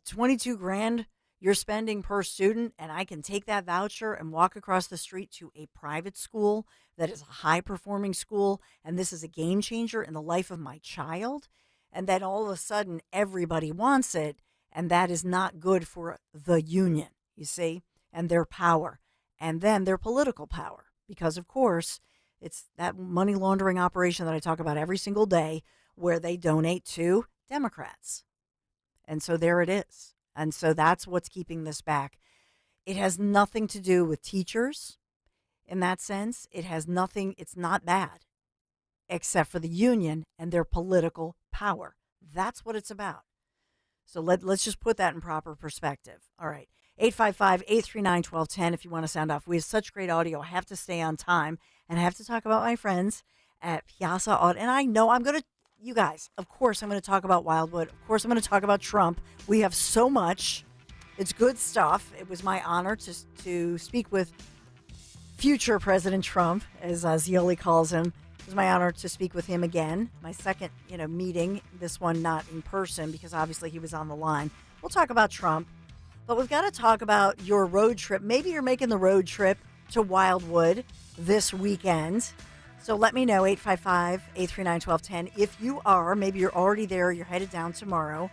22 grand you're spending per student, and I can take that voucher and walk across the street to a private school that is a high-performing school, and this is a game changer in the life of my child. And then all of a sudden, everybody wants it, and that is not good for the union, you see, and their power, and then their political power. Because, of course, it's that money laundering operation that I talk about every single day where they donate to Democrats. And so there it is. And so that's what's keeping this back. It has nothing to do with teachers in that sense. It has nothing, it's not bad, except for the union and their political power. That's what it's about. So let's just put that in proper perspective. All right. 855-839-1210 if you want to sound off. We have such great audio. I have to stay on time, and I have to talk about my friends at Piazza Auto. And I know I'm going to, you guys, of course I'm going to talk about Wildwood. Of course I'm going to talk about Trump. We have so much. It's good stuff. It was my honor to speak with future President Trump, as Zioli calls him. It was my honor to speak with him again. My second, meeting, this one not in person because obviously he was on the line. We'll talk about Trump. But we've got to talk about your road trip. Maybe you're making the road trip to Wildwood this weekend. So let me know, 855-839-1210. If you are, maybe you're already there, you're headed down tomorrow.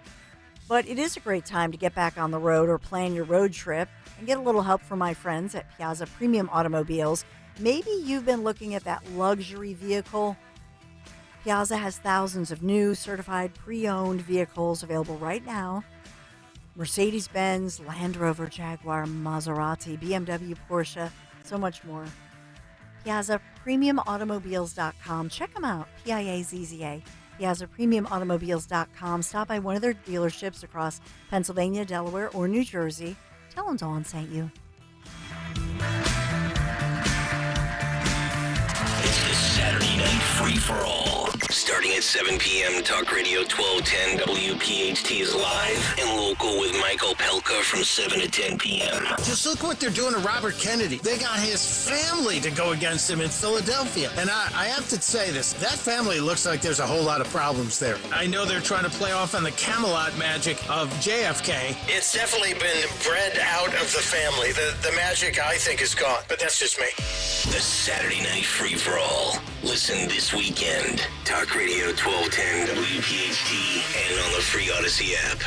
But it is a great time to get back on the road or plan your road trip and get a little help from my friends at Piazza Premium Automobiles. Maybe you've been looking at that luxury vehicle. Piazza has thousands of new, certified, pre-owned vehicles available right now. Mercedes-Benz, Land Rover, Jaguar, Maserati, BMW, Porsche, so much more. Piazza PremiumAutomobiles.com. Check them out, Piazza. Piazza PremiumAutomobiles.com. Stop by one of their dealerships across Pennsylvania, Delaware, or New Jersey. Tell them Dawn sent you. It's the Saturday Night Free-for-All. Starting at 7 p.m., Talk Radio 1210 WPHT is live and local with Michael Pelka from 7 to 10 p.m. Just look what they're doing to Robert Kennedy. They got his family to go against him in Philadelphia. And I have to say this, that family looks like there's a whole lot of problems there. I know they're trying to play off on the Camelot magic of JFK. It's definitely been bred out of the family. The magic, I think, is gone. But that's just me. The Saturday Night Free-for-All. Listen this weekend. Talk Radio 1210 WPHT and on the free Odyssey app.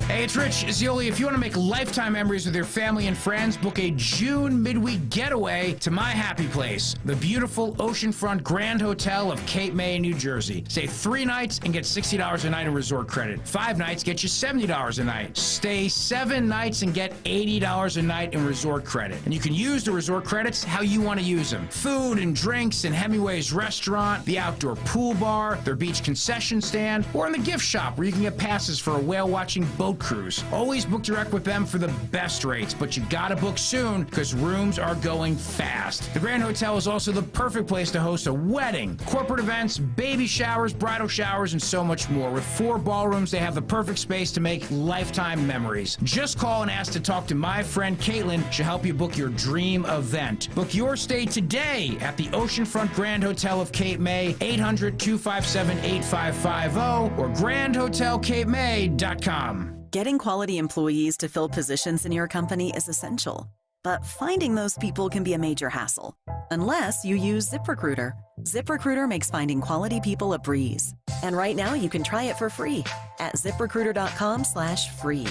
Hey, it's Rich Zioli. If you want to make lifetime memories with your family and friends, book a June midweek getaway to my happy place, the beautiful oceanfront Grand Hotel of Cape May, New Jersey. Stay 3 nights and get $60 a night in resort credit. 5 nights get you $70 a night. Stay 7 nights and get $80 a night in resort credit. And you can use the resort credits how you want to use them. Food and drinks in Hemingway's restaurant, the outdoor pool bar, their beach concession stand, or in the gift shop where you can get passes for a whale-watching boat cruise. Always book direct with them for the best rates, but you gotta book soon because rooms are going fast. The Grand Hotel is also the perfect place to host a wedding, corporate events, baby showers, bridal showers, and so much more. With 4 ballrooms, they have the perfect space to make lifetime memories. Just call and ask to talk to my friend Caitlin. She'll help you book your dream event. Book your stay today at the Oceanfront Grand Hotel of Cape May, 800-257-8550 or grandhotelcapemay.com. Getting quality employees to fill positions in your company is essential, but finding those people can be a major hassle, unless you use ZipRecruiter. ZipRecruiter makes finding quality people a breeze. And right now you can try it for free at ZipRecruiter.com/free.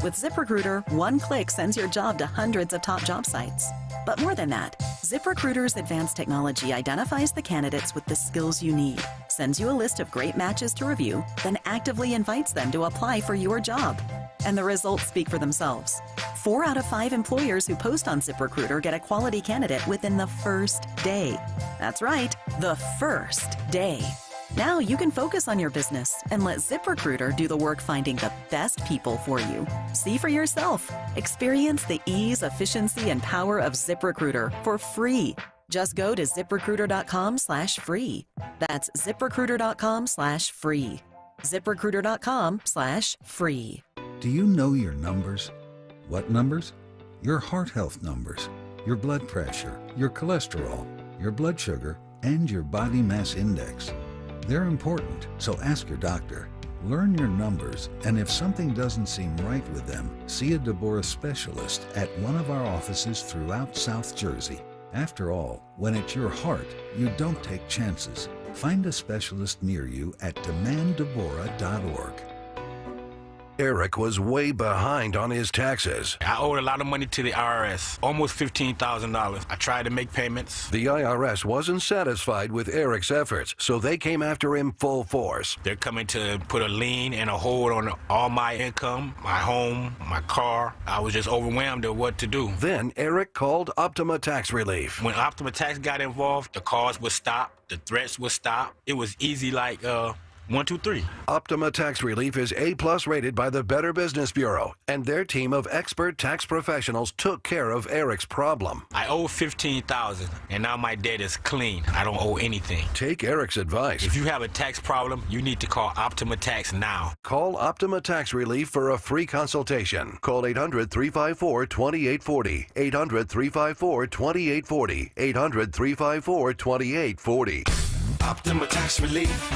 With ZipRecruiter, one click sends your job to hundreds of top job sites. But more than that, ZipRecruiter's advanced technology identifies the candidates with the skills you need, sends you a list of great matches to review, then actively invites them to apply for your job. And the results speak for themselves. 4 out of 5 employers who post on ZipRecruiter get a quality candidate within the first day. That's right, the first day. Now you can focus on your business and let ZipRecruiter do the work finding the best people for you. See for yourself. Experience the ease, efficiency, and power of ZipRecruiter for free. Just go to ZipRecruiter.com/free. That's ZipRecruiter.com/free. ZipRecruiter.com/free. Do you know your numbers? What numbers? Your heart health numbers, your blood pressure, your cholesterol, your blood sugar, and your body mass index. They're important, so ask your doctor. Learn your numbers, and if something doesn't seem right with them, see a Deborah specialist at one of our offices throughout South Jersey. After all, when it's your heart, you don't take chances. Find a specialist near you at demanddeborah.org. Eric was way behind on his taxes. I owed a lot of money to the IRS, almost $15,000. I tried to make payments. The IRS wasn't satisfied with Eric's efforts, so they came after him full force. They're coming to put a lien and a hold on all my income, my home, my car. I was just overwhelmed at what to do. Then Eric called Optima Tax Relief. When Optima Tax got involved, the calls would stop, the threats would stop. It was easy like, 1, 2, 3. Optima Tax Relief is A+ rated by the Better Business Bureau, and their team of expert tax professionals took care of Eric's problem. I owe $15,000, and now my debt is clean. I don't owe anything. Take Eric's advice. If you have a tax problem, you need to call Optima Tax now. Call Optima Tax Relief for a free consultation. Call 800-354-2840. 800-354-2840. 800-354-2840. Optima Tax Relief.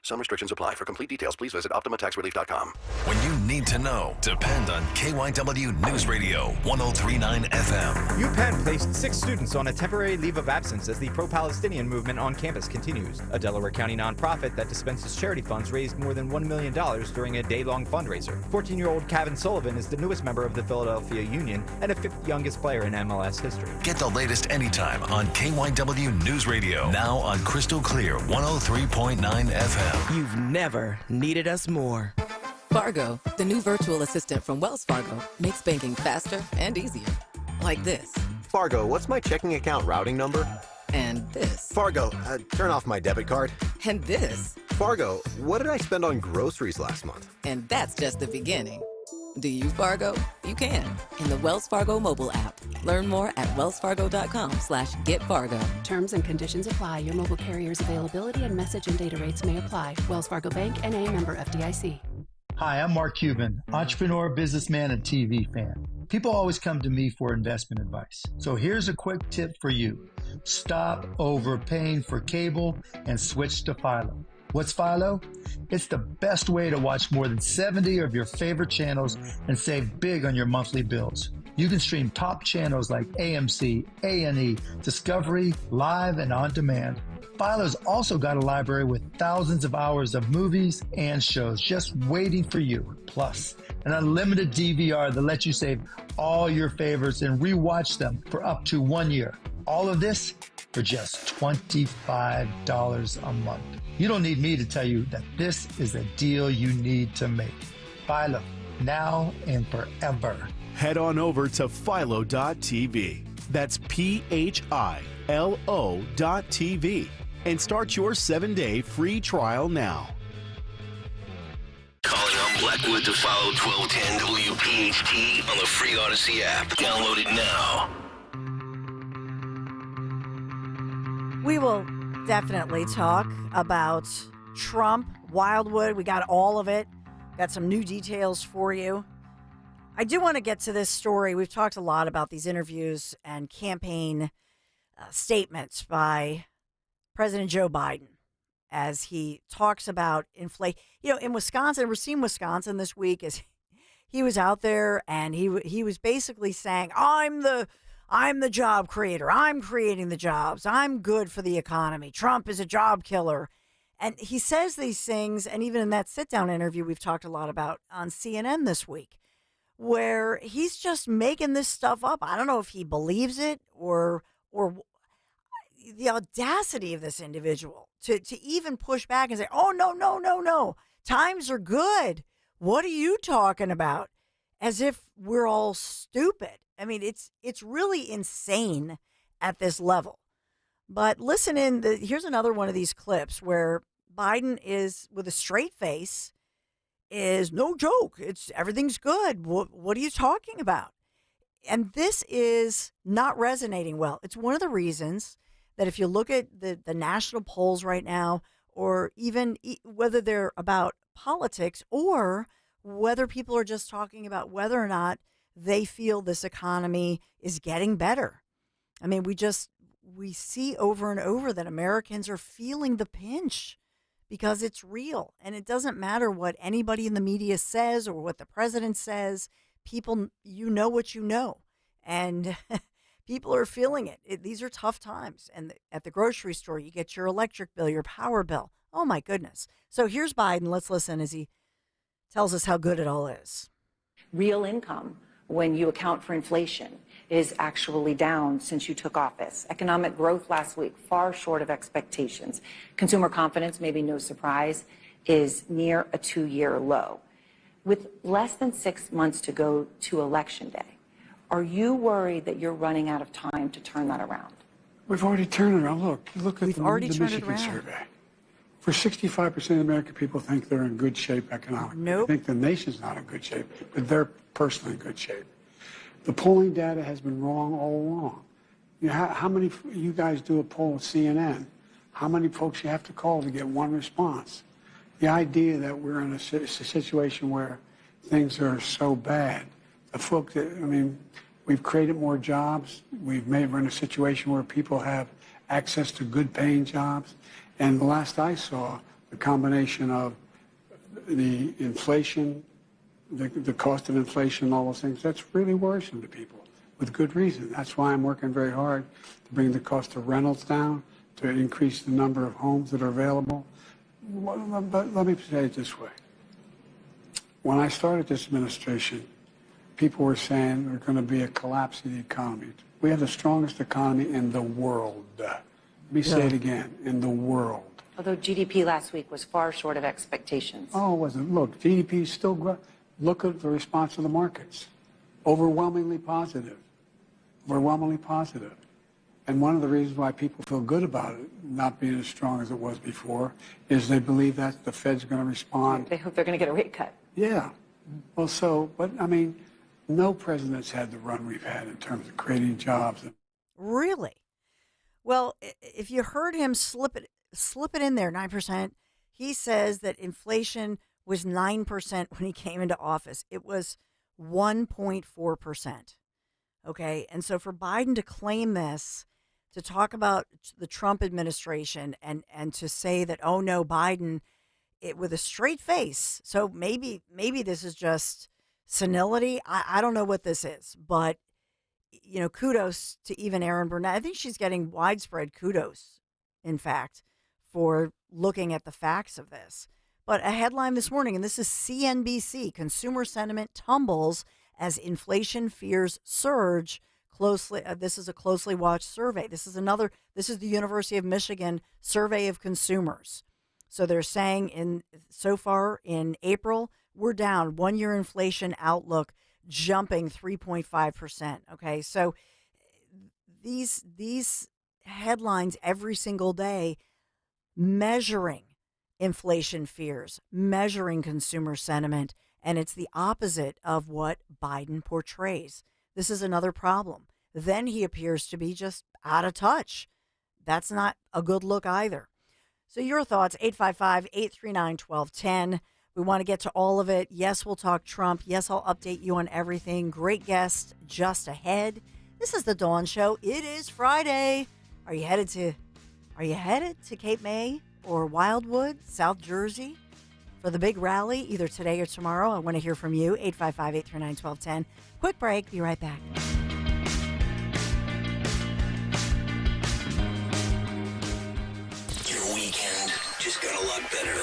Some restrictions apply. For complete details, please visit OptimaTaxRelief.com. When you need to know, depend on KYW News Radio 103.9 FM. UPenn placed 6 students on a temporary leave of absence as the pro-Palestinian movement on campus continues. A Delaware County nonprofit that dispenses charity funds raised more than $1 million during a day-long fundraiser. 14-year-old Kevin Sullivan is the newest member of the Philadelphia Union and a 5th youngest player in MLS history. Get the latest anytime on KYW News Radio. Now on Crystal Clear 103.9 FM. You've never needed us more. Fargo, the new virtual assistant from Wells Fargo, makes banking faster and easier. Like this. Fargo, what's my checking account routing number? And this. Fargo, turn off my debit card. And this. Fargo, what did I spend on groceries last month? And that's just the beginning. Do you Fargo? You can in the Wells Fargo mobile app. Learn more at wellsfargo.com/getfargo. Terms and conditions apply. Your mobile carrier's availability and message and data rates may apply. Wells Fargo Bank, N.A., member FDIC. Hi, I'm Mark Cuban, entrepreneur, businessman, and TV fan. People always come to me for investment advice. So here's a quick tip for you. Stop overpaying for cable and switch to Philo. What's Philo? It's the best way to watch more than 70 of your favorite channels and save big on your monthly bills. You can stream top channels like AMC, A&E, Discovery, Live, and On Demand. Philo's also got a library with thousands of hours of movies and shows just waiting for you. Plus, an unlimited DVR that lets you save all your favorites and rewatch them for up to 1 year. All of this for just $25 a month. You don't need me to tell you that this is a deal you need to make. Philo, now and forever. Head on over to philo.tv. That's PHILO.tv. And start your 7-day free trial now. Calling on Blackwood to follow 1210 WPHT on the free Odyssey app. Download it now. We will definitely talk about Trump, Wildwood. We got all of it. Got some new details for you. I do want to get to this story. We've talked a lot about these interviews and campaign statements by President Joe Biden as he talks about inflation. You know, in Wisconsin, we're seeing Wisconsin this week as he was out there and he was basically saying, I'm the job creator. I'm creating the jobs. I'm good for the economy. Trump is a job killer. And he says these things, and even in that sit-down interview we've talked a lot about on CNN this week. where he's just making this stuff up. I don't know if he believes it or the audacity of this individual to even push back and say, oh, no. Times are good. What are you talking about? As if we're all stupid. I mean, it's really insane at this level. But listen in. Here's another one of these clips where Biden is, with a straight face, is no joke. Everything's good. What are you talking about? And this is not resonating well. It's one of the reasons that if you look at the national polls right now, or even whether they're about politics or whether people are just talking about whether or not they feel this economy is getting better. I mean, we see over and over that Americans are feeling the pinch because it's real. And it doesn't matter what anybody in the media says or what the president says. People, you know what you know. And people are feeling it. These are tough times. And at the grocery store, you get your electric bill, your power bill. Oh, my goodness. So here's Biden. Let's listen as he tells us how good it all is. Real income, when you account for inflation, is actually down since you took office. Economic growth last week, far short of expectations. Consumer confidence, maybe no surprise, is near a 2-year low. With less than 6 months to go to Election Day, are you worried that you're running out of time to turn that around? We've already turned it around. Look at the Michigan survey. For 65% of the American people think they're in good shape economically. Nope. I think the nation's not in good shape, but they're personally in good shape. The polling data has been wrong all along. How many, you guys do a poll with CNN, how many folks you have to call to get one response? The idea that we're in a situation where things are so bad, the folk that, we've created more jobs. We're in a situation where people have access to good paying jobs. And the last I saw, the combination of the inflation, the cost of inflation and all those things, that's really worrisome to people with good reason. That's why I'm working very hard to bring the cost of rentals down, to increase the number of homes that are available. But let me say it this way. When I started this administration, people were saying there's going to be a collapse of the economy. We have the strongest economy in the world. Let me say it again, in the world. Although GDP last week was far short of expectations. Oh, it wasn't. Look, GDP is still growing. Look at the response of the markets. Overwhelmingly positive. Overwhelmingly positive. And one of the reasons why people feel good about it not being as strong as it was before is they believe that the Fed's going to respond. They hope they're going to get a rate cut. Yeah. Well, but no president's had the run we've had in terms of creating jobs. Really? Well, if you heard him slip it in there, 9%, he says that inflation was 9% when he came into office. It was 1.4%. Okay. And so for Biden to claim this, to talk about the Trump administration and to say that, oh no, Biden, with a straight face. So maybe this is just senility. I don't know what this is, but kudos to even Erin Burnett. I think she's getting widespread kudos, in fact, for looking at the facts of this. But a headline this morning, and this is CNBC, consumer sentiment tumbles as inflation fears surge. This is a closely watched survey. This is the University of Michigan survey of consumers. So they're saying so far in April, we're down. 1-year inflation outlook jumping 3.5%. Okay, so these headlines every single day measuring inflation fears, measuring consumer sentiment, and it's the opposite of what Biden portrays. This is another problem. Then he appears to be just out of touch. That's not a good look either. So your thoughts, 855-839-1210. We want to get to all of it. Yes, we'll talk Trump. Yes, I'll update you on everything. Great guest just ahead. This is the Dawn Show. It is Friday. Are you headed to Cape May or Wildwood, South Jersey for the big rally either today or tomorrow? I want to hear from you. 855-839-1210. Quick break. Be right back. Your weekend just got a lot better.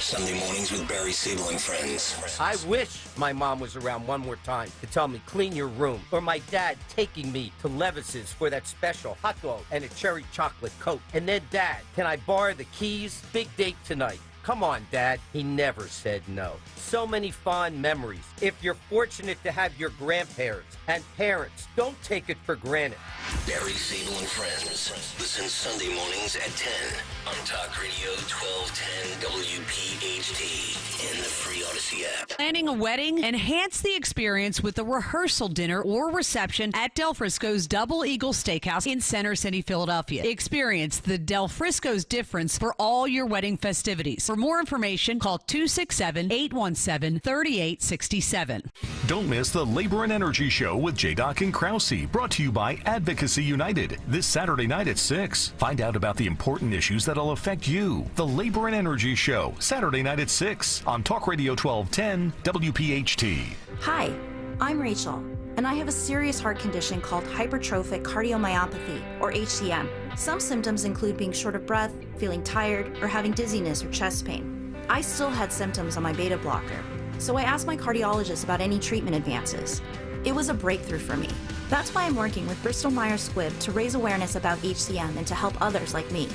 Sunday mornings with Barry Siebel and friends. I wish my mom was around one more time to tell me clean your room, or my dad taking me to Levis's for that special hot dog and a cherry chocolate Coke. And then, Dad, can I borrow the keys? Big date tonight. Come on, Dad. He never said no. So many fond memories. If you're fortunate to have your grandparents and parents, don't take it for granted. Barry Siebel and friends. Listen Sunday mornings at 10 on Talk Radio 1210 WPHT and the free Odyssey app. Planning a wedding? Enhance the experience with a rehearsal dinner or reception at Del Frisco's Double Eagle Steakhouse in Center City, Philadelphia. Experience the Del Frisco's difference for all your wedding festivities. For more information, call 267-817-3867. Don't miss the Labor and Energy Show with J-Doc and Krause, brought to you by Advocacy United, this Saturday night at 6. Find out about the important issues that'll affect you. The Labor and Energy Show, Saturday night at 6 on Talk Radio 1210 WPHT. Hi, I'm Rachel, and I have a serious heart condition called hypertrophic cardiomyopathy, or HCM. Some symptoms include being short of breath, feeling tired, or having dizziness or chest pain. I still had symptoms on my beta blocker, so I asked my cardiologist about any treatment advances. It was a breakthrough for me. That's why I'm working with Bristol Myers Squibb to raise awareness about HCM and to help others like me.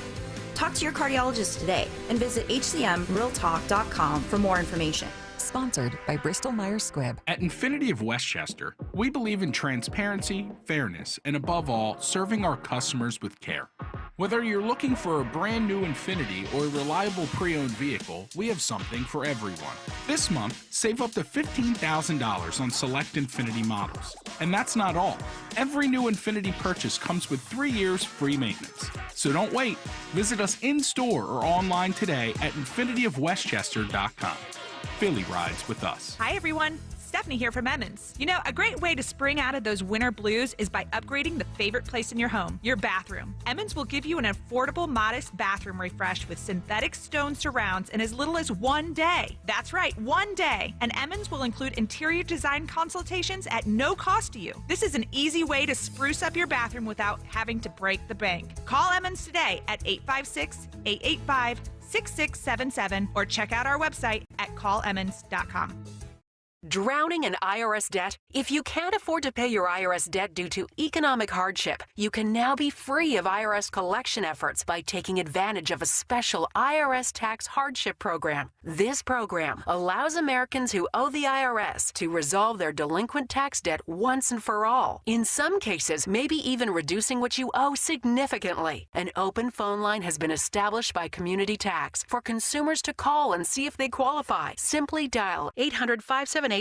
Talk to your cardiologist today and visit hcmrealtalk.com for more information. Sponsored by Bristol Myers Squibb. At Infinity of Westchester, we believe in transparency, fairness, and above all, serving our customers with care. Whether you're looking for a brand new Infinity or a reliable pre-owned vehicle, we have something for everyone. This month, save up to $15,000 on select Infinity models. And that's not all. Every new Infinity purchase comes with 3 years free maintenance. So don't wait. Visit us in-store or online today at infinityofwestchester.com. Philly rides with us. Hi, everyone. Stephanie here from Emmons. You know, a great way to spring out of those winter blues is by upgrading the favorite place in your home, your bathroom. Emmons will give you an affordable, modest bathroom refresh with synthetic stone surrounds in as little as 1 day. That's right, 1 day. And Emmons will include interior design consultations at no cost to you. This is an easy way to spruce up your bathroom without having to break the bank. Call Emmons today at 856-885-6677 or check out our website at callemmons.com. Drowning in IRS debt? If you can't afford to pay your IRS debt due to economic hardship, you can now be free of IRS collection efforts by taking advantage of a special IRS tax hardship program. This program allows Americans who owe the IRS to resolve their delinquent tax debt once and for all. In some cases, maybe even reducing what you owe significantly. An open phone line has been established by Community Tax for consumers to call and see if they qualify. Simply dial 800-578-2415.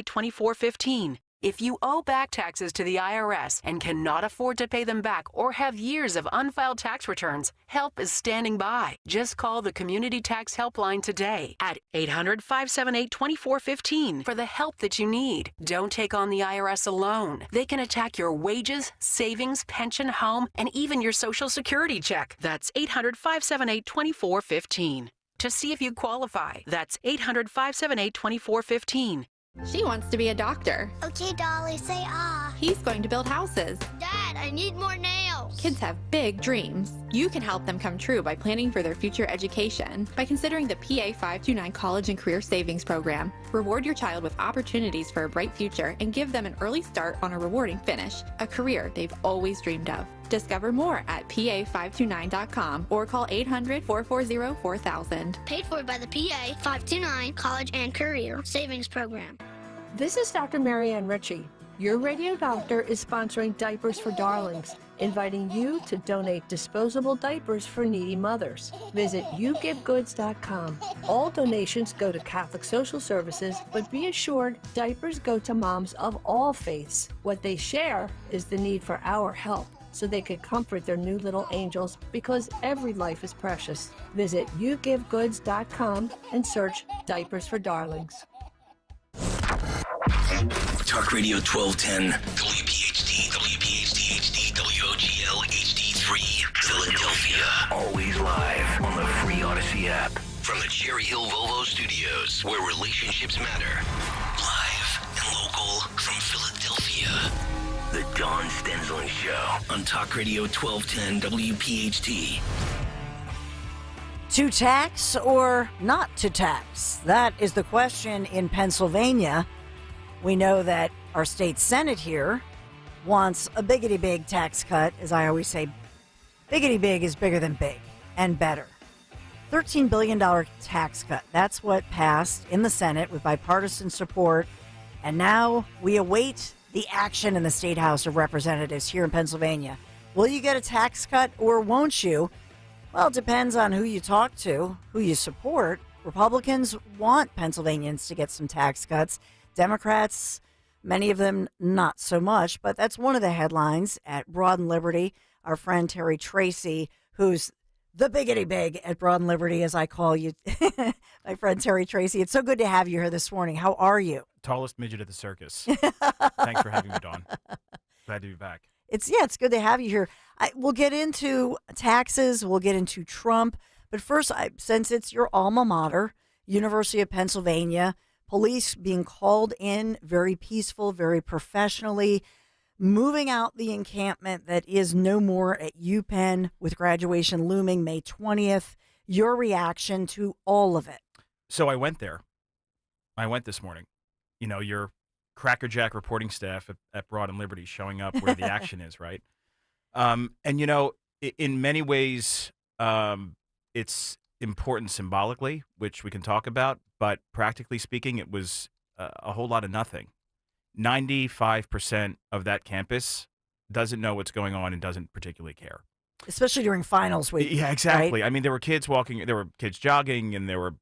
If you owe back taxes to the IRS and cannot afford to pay them back or have years of unfiled tax returns, help is standing by. Just call the Community Tax Helpline today at 800-578-2415 for the help that you need. Don't take on the IRS alone. They can attack your wages, savings, pension, home, and even your Social Security check. That's 800-578-2415. To see if you qualify, that's 800-578-2415. She wants to be a doctor. Okay, Dolly, say ah. He's going to build houses. Dad, I need more nails. Kids have big dreams. You can help them come true by planning for their future education by considering the PA 529 College and Career Savings Program. Reward your child with opportunities for a bright future and give them an early start on a rewarding finish, a career they've always dreamed of. Discover more at PA529.com or call 800-440-4000. Paid for by the PA 529 College and Career Savings Program. This is Dr. Marianne Ritchie. Your radio doctor is sponsoring Diapers for Darlings, inviting you to donate disposable diapers for needy mothers. Visit yougivegoods.com. All donations go to Catholic Social Services, but be assured diapers go to moms of all faiths. What they share is the need for our help, so they could comfort their new little angels, because every life is precious. Visit yougivegoods.com and search Diapers for Darlings. Talk Radio 1210, WPHT, WPHT HD, WOGL HD3, Philadelphia. Always live on the free Odyssey app. From the Cherry Hill Volvo Studios, where relationships matter. Live and local from Philadelphia. The Dawn Stensland Show on Talk Radio 1210 WPHT. To tax or not to tax? That is the question in Pennsylvania. We know that our state Senate here wants a biggity big tax cut. As I always say, biggity big is bigger than big and better. $13 billion tax cut. That's what passed in the Senate with bipartisan support. And now we await the action in the State House of Representatives here in Pennsylvania. Will you get a tax cut or won't you? Well, it depends on who you talk to, who you support. Republicans want Pennsylvanians to get some tax cuts. Democrats, many of them not so much, but that's one of the headlines at Broad and Liberty. Our friend Terry Tracy, who's the biggity big at Broad and Liberty, as I call you, my friend Terry Tracy. It's so good to have you here this morning. How are you? Tallest midget at the circus. Thanks for having me, Dawn. Glad to be back. It's good to have you here. We'll get into taxes. We'll get into Trump. But first, since it's your alma mater, University of Pennsylvania, police being called in very peaceful, very professionally, moving out the encampment that is no more at UPenn with graduation looming May 20th. Your reaction to all of it? So I went there. I went this morning. You know, your crackerjack reporting staff at Broad and Liberty showing up where the action is, right? And, you know, in many ways, it's important symbolically, which we can talk about, but practically speaking, it was a whole lot of nothing. 95% of that campus doesn't know what's going on and doesn't particularly care. Especially during finals week. Yeah, exactly. Right? I mean, there were kids jogging, and there were,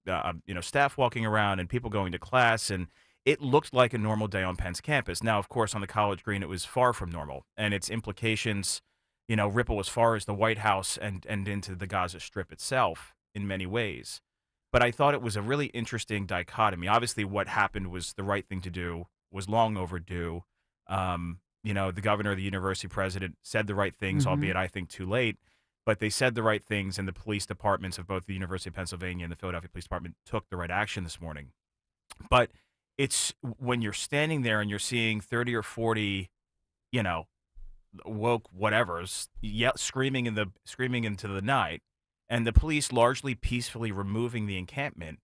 staff walking around and people going to class, and it looked like a normal day on Penn's campus. Now, of course, on the college green, it was far from normal, and its implications, ripple as far as the White House and into the Gaza Strip itself in many ways. But I thought it was a really interesting dichotomy. Obviously, what happened was the right thing to do, was long overdue. The governor, the university president said the right things, albeit I think too late. But they said the right things, and the police departments of both the University of Pennsylvania and the Philadelphia Police Department took the right action this morning. But it's when you're standing there and you're seeing 30 or 40, woke whatevers screaming into the night, and the police largely peacefully removing the encampment,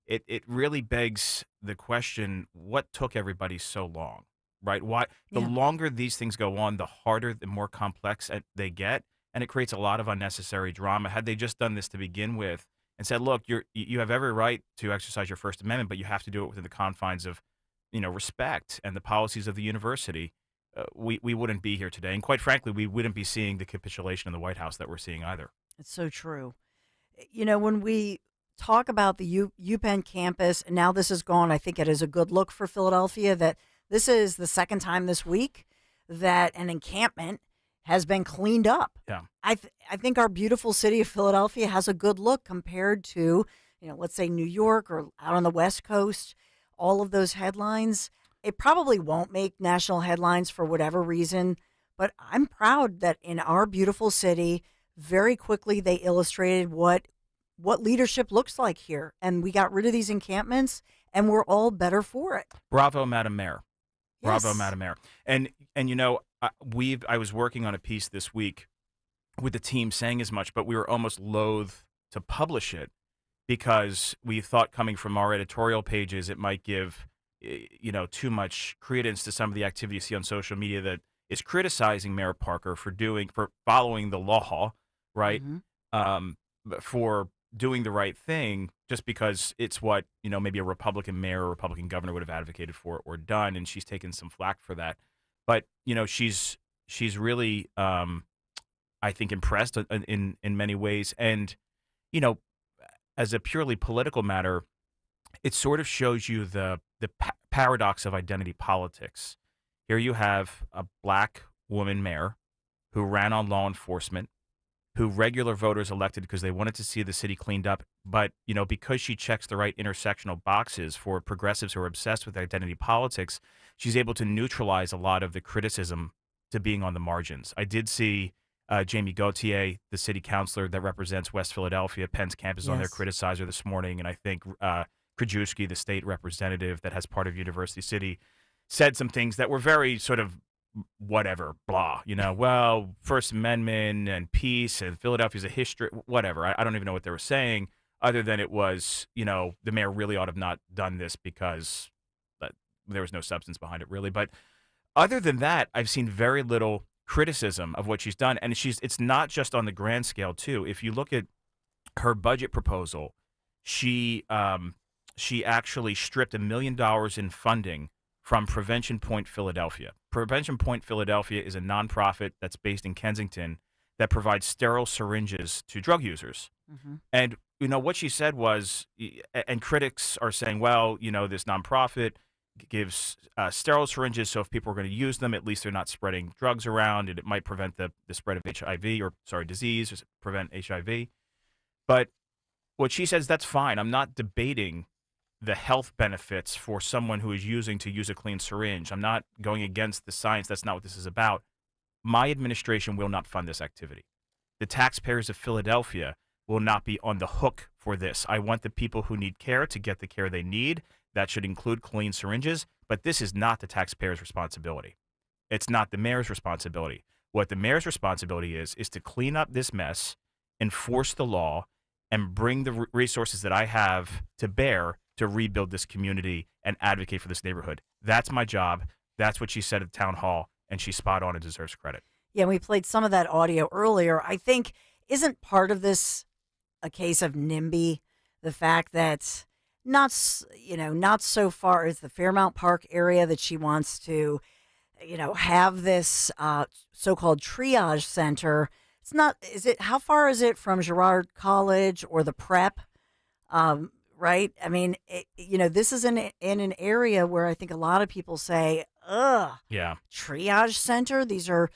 it really begs the question: what took everybody so long, right? Why the longer these things go on, the harder, the more complex they get, and it creates a lot of unnecessary drama. Had they just done this to begin with and said, look, you have every right to exercise your First Amendment, but you have to do it within the confines of, respect and the policies of the university, we wouldn't be here today. And quite frankly, we wouldn't be seeing the capitulation in the White House that we're seeing either. It's so true. When we talk about the UPenn campus, and now this is gone, I think it is a good look for Philadelphia that this is the second time this week that an encampment has been cleaned up. Yeah. I think our beautiful city of Philadelphia has a good look compared to, let's say New York or out on the West Coast, all of those headlines. It probably won't make national headlines for whatever reason, but I'm proud that in our beautiful city, very quickly they illustrated what leadership looks like here. And we got rid of these encampments, and we're all better for it. Bravo, Madam Mayor. Bravo, Yes. Madam Mayor. And I was working on a piece this week with the team saying as much, but we were almost loath to publish it because we thought, coming from our editorial pages, it might give too much credence to some of the activity you see on social media that is criticizing Mayor Parker for following the law, right? For doing the right thing, just because it's what maybe a Republican mayor or Republican governor would have advocated for or done, and she's taken some flack for that. But she's really, I think, impressed in many ways. And as a purely political matter, it sort of shows you the paradox of identity politics. Here you have a black woman mayor who ran on law enforcement, who regular voters elected because they wanted to see the city cleaned up. But, because she checks the right intersectional boxes for progressives who are obsessed with identity politics, she's able to neutralize a lot of the criticism to being on the margins. I did see Jamie Gauthier, the city councilor that represents West Philadelphia, Penn's campus, on there, criticize her this morning. And I think Krajewski, the state representative that has part of University City, said some things that were very sort of whatever, blah, well, First Amendment and peace and Philadelphia's a history, whatever. I don't even know what they were saying other than it was, the mayor really ought to have not done this because there was no substance behind it really. But other than that, I've seen very little criticism of what she's done. And it's not just on the grand scale too. If you look at her budget proposal, she actually stripped $1 million in funding from Prevention Point Philadelphia. Prevention Point Philadelphia is a nonprofit that's based in Kensington that provides sterile syringes to drug users. Mm-hmm. And what she said was, and critics are saying, well, this nonprofit gives sterile syringes, so if people are going to use them, at least they're not spreading drugs around, and it might prevent the spread of disease, or prevent HIV. But what she says, that's fine. I'm not debating the health benefits for someone who is using to use a clean syringe. I'm not going against the science. That's not what this is about. My administration will not fund this activity. The taxpayers of Philadelphia will not be on the hook for this. I want the people who need care to get the care they need. That should include clean syringes, but this is not the taxpayer's responsibility. It's not the mayor's responsibility. What the mayor's responsibility is to clean up this mess, enforce the law, and bring the resources that I have to bear to rebuild this community and advocate for this neighborhood. That's my job. That's what she said at the town hall, and she's spot on and deserves credit. Yeah, we played some of that audio earlier. I think, isn't part of this a case of NIMBY? The fact that not so far as the Fairmount Park area that she wants to, have this so-called triage center. It's not, how far is it from Girard College or the prep? Right? I mean, this is in an area where I think a lot of people say, ugh, yeah, triage center. These are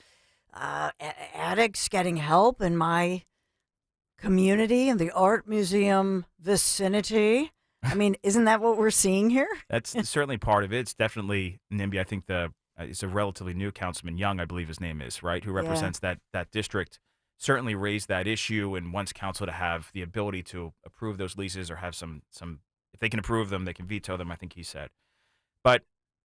addicts getting help in my community and the art museum vicinity. I mean, isn't that what we're seeing here? That's certainly part of it. It's definitely NIMBY. I think it's a relatively new Councilman Young, I believe his name is, right, who represents that district. Certainly raised that issue and wants council to have the ability to approve those leases or have some if they can approve them, they can veto them, I think he said. But,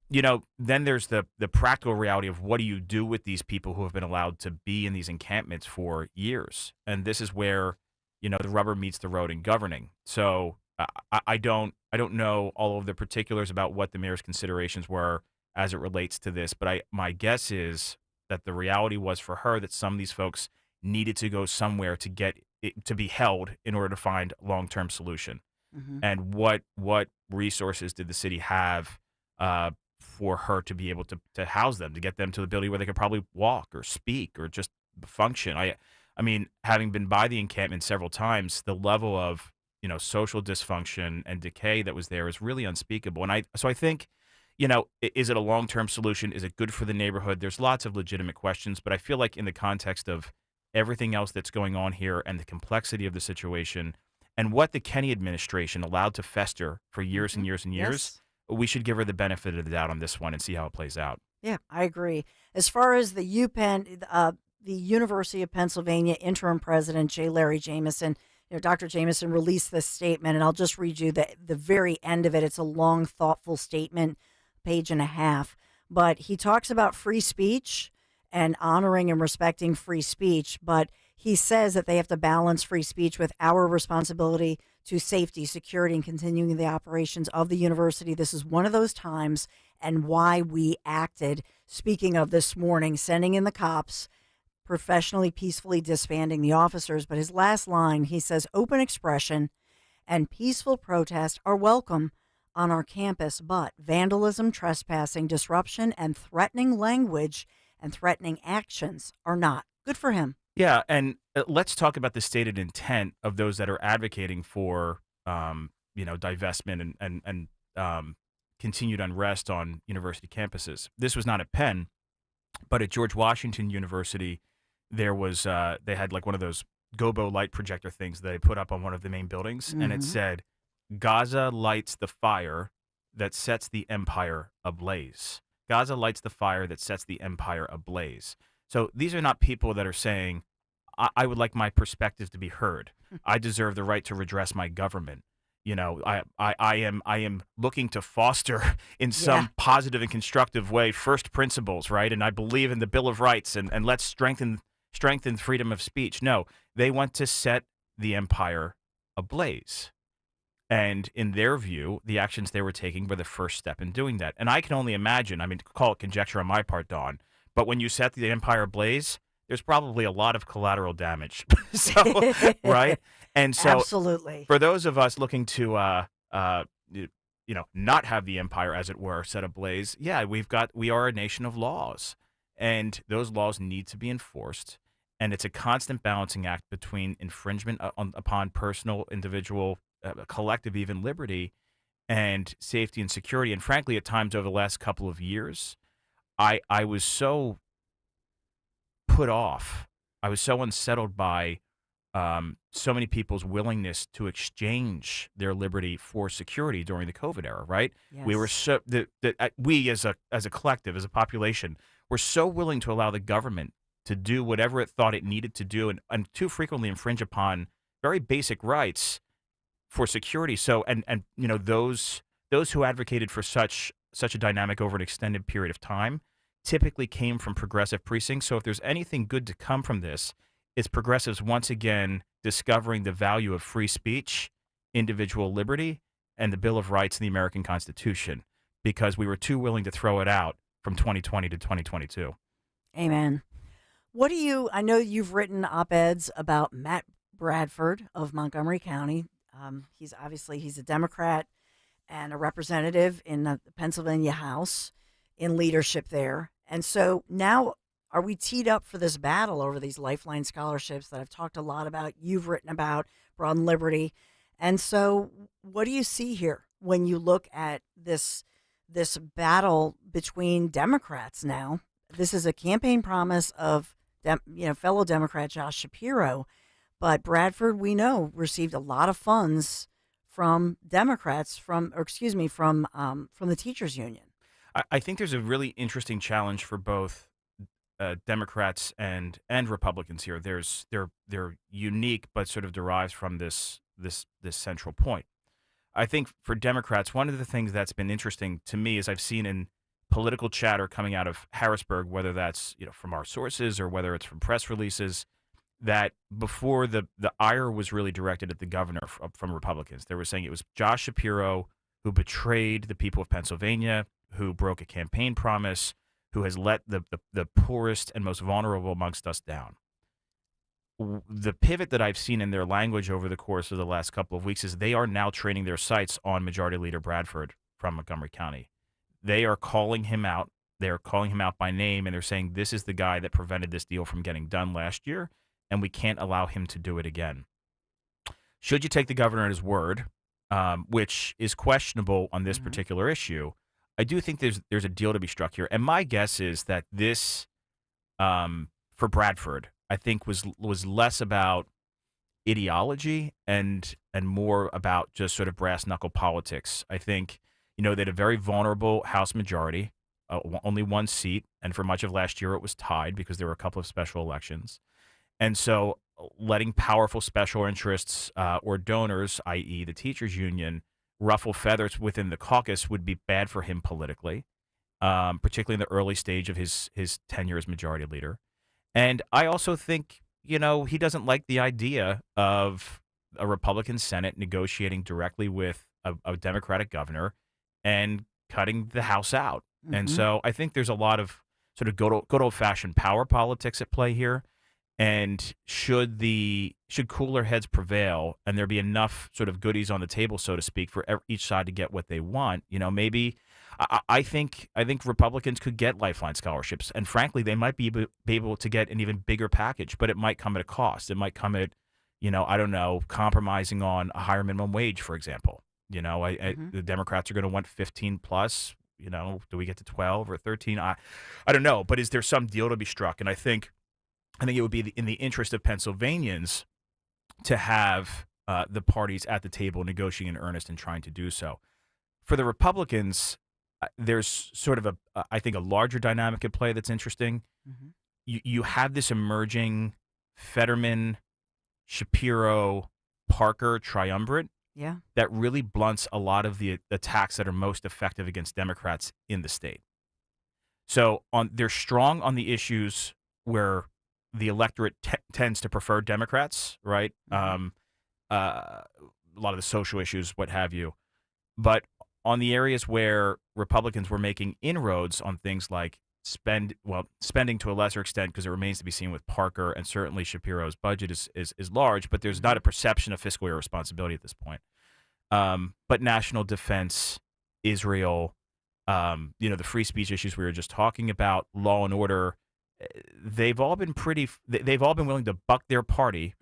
then there's the practical reality of what do you do with these people who have been allowed to be in these encampments for years? And this is where, the rubber meets the road in governing. So I don't know all of the particulars about what the mayor's considerations were as it relates to this, but my guess is that the reality was for her that some of these folks needed to go somewhere to get it to be held in order to find a long-term solution. Mm-hmm. And what resources did the city have for her to be able to house them, to get them to the ability where they could probably walk or speak or just function? I mean, having been by the encampment several times, the level of social dysfunction and decay that was there is really unspeakable. And I think, is it a long-term solution? Is it good for the neighborhood? There's lots of legitimate questions, but I feel like in the context of everything else that's going on here and the complexity of the situation and what the Kenny administration allowed to fester for years and years and years, we should give her the benefit of the doubt on this one and see how it plays out. Yeah, I agree. As far as the UPenn, the University of Pennsylvania interim president, J. Larry Jameson, Dr. Jameson released this statement, and I'll just read you the very end of it. It's a long, thoughtful statement, page and a half. But he talks about free speech and honoring and respecting free speech, but he says that they have to balance free speech with our responsibility to safety, security, and continuing the operations of the university. This is one of those times and why we acted. Speaking of this morning, sending in the cops, professionally, peacefully disbanding the officers. But his last line, he says, open expression and peaceful protest are welcome on our campus, but vandalism, trespassing, disruption, and threatening language and threatening actions are not. Good for him. Yeah, and let's talk about the stated intent of those that are advocating for, divestment and continued unrest on university campuses. This was not at Penn, but at George Washington University, there was they had like one of those gobo light projector things that they put up on one of the main buildings, and it said, "Gaza lights the fire that sets the empire ablaze." Gaza lights the fire that sets the empire ablaze. So these are not people that are saying, I would like my perspective to be heard. I deserve the right to redress my government. I am looking to foster in some positive and constructive way first principles, right? And I believe in the Bill of Rights and let's strengthen freedom of speech. No, they want to set the empire ablaze. And in their view, the actions they were taking were the first step in doing that. And I can only imagine, I mean, call it conjecture on my part, Dawn, but when you set the empire ablaze, there's probably a lot of collateral damage. So, right? And so Absolutely. for those of us looking to not have the empire, as it were, set ablaze, we are a nation of laws. And those laws need to be enforced. And it's a constant balancing act between infringement upon personal, individual, collective, even liberty, and safety and security. And frankly, at times over the last couple of years, I was so put off. I was so unsettled by so many people's willingness to exchange their liberty for security during the COVID era. Right? Yes. We were we as a collective, as a population, were so willing to allow the government to do whatever it thought it needed to do, and too frequently infringe upon very basic rights for security. So, and those who advocated for such a dynamic over an extended period of time typically came from progressive precincts. So if there's anything good to come from this, it's progressives once again discovering the value of free speech, individual liberty, and the Bill of Rights in the American Constitution, because we were too willing to throw it out from 2020 to 2022. Amen. I know you've written op-eds about Matt Bradford of Montgomery County. He's a Democrat and a representative in the Pennsylvania House in leadership there. And so now are we teed up for this battle over these Lifeline scholarships that I've talked a lot about, you've written about, Broad and Liberty. And so what do you see here when you look at this battle between Democrats now? This is a campaign promise of fellow Democrat Josh Shapiro, but Bradford, we know, received a lot of funds from Democrats from the teachers union. I think there's a really interesting challenge for both Democrats and Republicans here. They're unique, but sort of derives from this central point. I think for Democrats, one of the things that's been interesting to me is I've seen in political chatter coming out of Harrisburg, whether that's from our sources or whether it's from press releases, that before the ire was really directed at the governor from Republicans. They were saying it was Josh Shapiro who betrayed the people of Pennsylvania, who broke a campaign promise, who has let the poorest and most vulnerable amongst us down. The pivot that I've seen in their language over the course of the last couple of weeks is they are now training their sights on Majority Leader Bradford from Montgomery County. They are calling him out. They're calling him out by name, and they're saying this is the guy that prevented this deal from getting done last year, and we can't allow him to do it again. Should you take the governor at his word, which is questionable on this particular issue, I do think there's a deal to be struck here. And my guess is that this, for Bradford, I think was less about ideology and more about just sort of brass knuckle politics. I think, they had a very vulnerable House majority, only one seat, and for much of last year it was tied because there were a couple of special elections. And so letting powerful special interests or donors, i.e. the teachers union, ruffle feathers within the caucus would be bad for him politically, particularly in the early stage of his tenure as majority leader. And I also think, he doesn't like the idea of a Republican Senate negotiating directly with a Democratic governor and cutting the House out. Mm-hmm. And so I think there's a lot of sort of good old-fashioned power politics at play here. And should cooler heads prevail and there be enough sort of goodies on the table, so to speak, for each side to get what they want, maybe I think Republicans could get Lifeline scholarships. And frankly, they might be able to get an even bigger package, but it might come at a cost. It might come at, compromising on a higher minimum wage, for example. The Democrats are going to want 15 plus. Do we get to 12 or 13? I don't know. But is there some deal to be struck? And I think it would be in the interest of Pennsylvanians to have the parties at the table negotiating in earnest and trying to do so. For the Republicans, there's sort of I think a larger dynamic at play that's interesting. Mm-hmm. You have this emerging Fetterman, Shapiro, Parker triumvirate Yeah. that really blunts a lot of the attacks that are most effective against Democrats in the state. So they're strong on the issues where the electorate tends to prefer Democrats, right? A lot of the social issues, what have you. But on the areas where Republicans were making inroads on things like spending to a lesser extent, because it remains to be seen with Parker, and certainly Shapiro's budget is large, but there's not a perception of fiscal irresponsibility at this point. But national defense, Israel, the free speech issues we were just talking about, law and order, they've all been willing to buck their party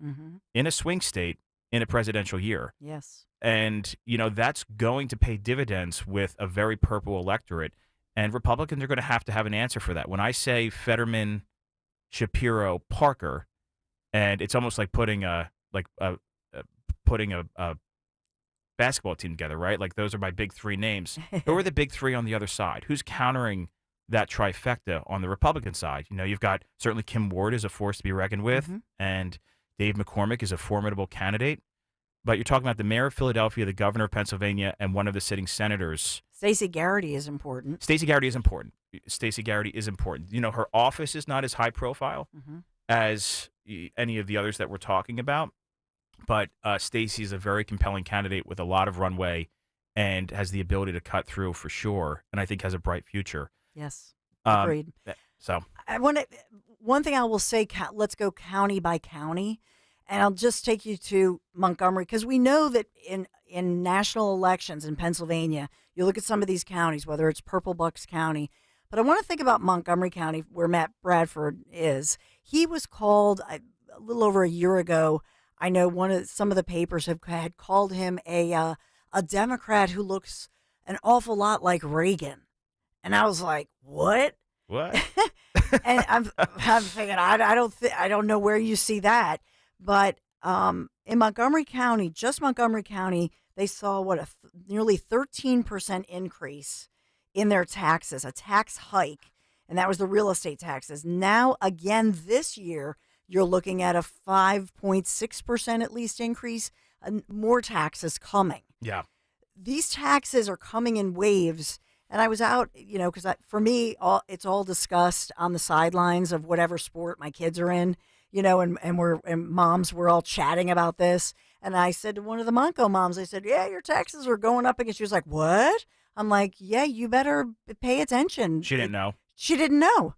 in a swing state in a presidential year. Yes. And, that's going to pay dividends with a very purple electorate. And Republicans are going to have an answer for that. When I say Fetterman, Shapiro, Parker, and it's almost like putting a basketball team together, right? Like those are my big three names. Who are the big three on the other side? Who's countering that trifecta on the Republican side? You've got certainly Kim Ward is a force to be reckoned with, and Dave McCormick is a formidable candidate. But you're talking about the mayor of Philadelphia, the governor of Pennsylvania, and one of the sitting senators. Stacey Garrity is important. Stacey Garrity is important. Her office is not as high profile as any of the others that we're talking about. But Stacey is a very compelling candidate with a lot of runway and has the ability to cut through for sure, and I think has a bright future. Yes, agreed. So one thing I will say, let's go county by county. And I'll just take you to Montgomery, because we know that in national elections in Pennsylvania, you look at some of these counties, whether it's Purple Bucks County. But I want to think about Montgomery County, where Matt Bradford is. He was called a little over a year ago. I know some of the papers had called him a Democrat who looks an awful lot like Reagan. And I was like, what? What? And I'm thinking, I don't know where you see that. But in Montgomery County, just Montgomery County, they saw nearly 13% increase in their taxes, a tax hike, and that was the real estate taxes. Now, again, this year, you're looking at a 5.6% at least increase, more taxes coming. Yeah. These taxes are coming in waves. And I was out, because for me, it's all discussed on the sidelines of whatever sport my kids are in. And moms were all chatting about this. And I said to one of the Monco moms, I said, yeah, your taxes are going up again. She was like, what? I'm like, yeah, you better pay attention. She didn't know. She didn't know.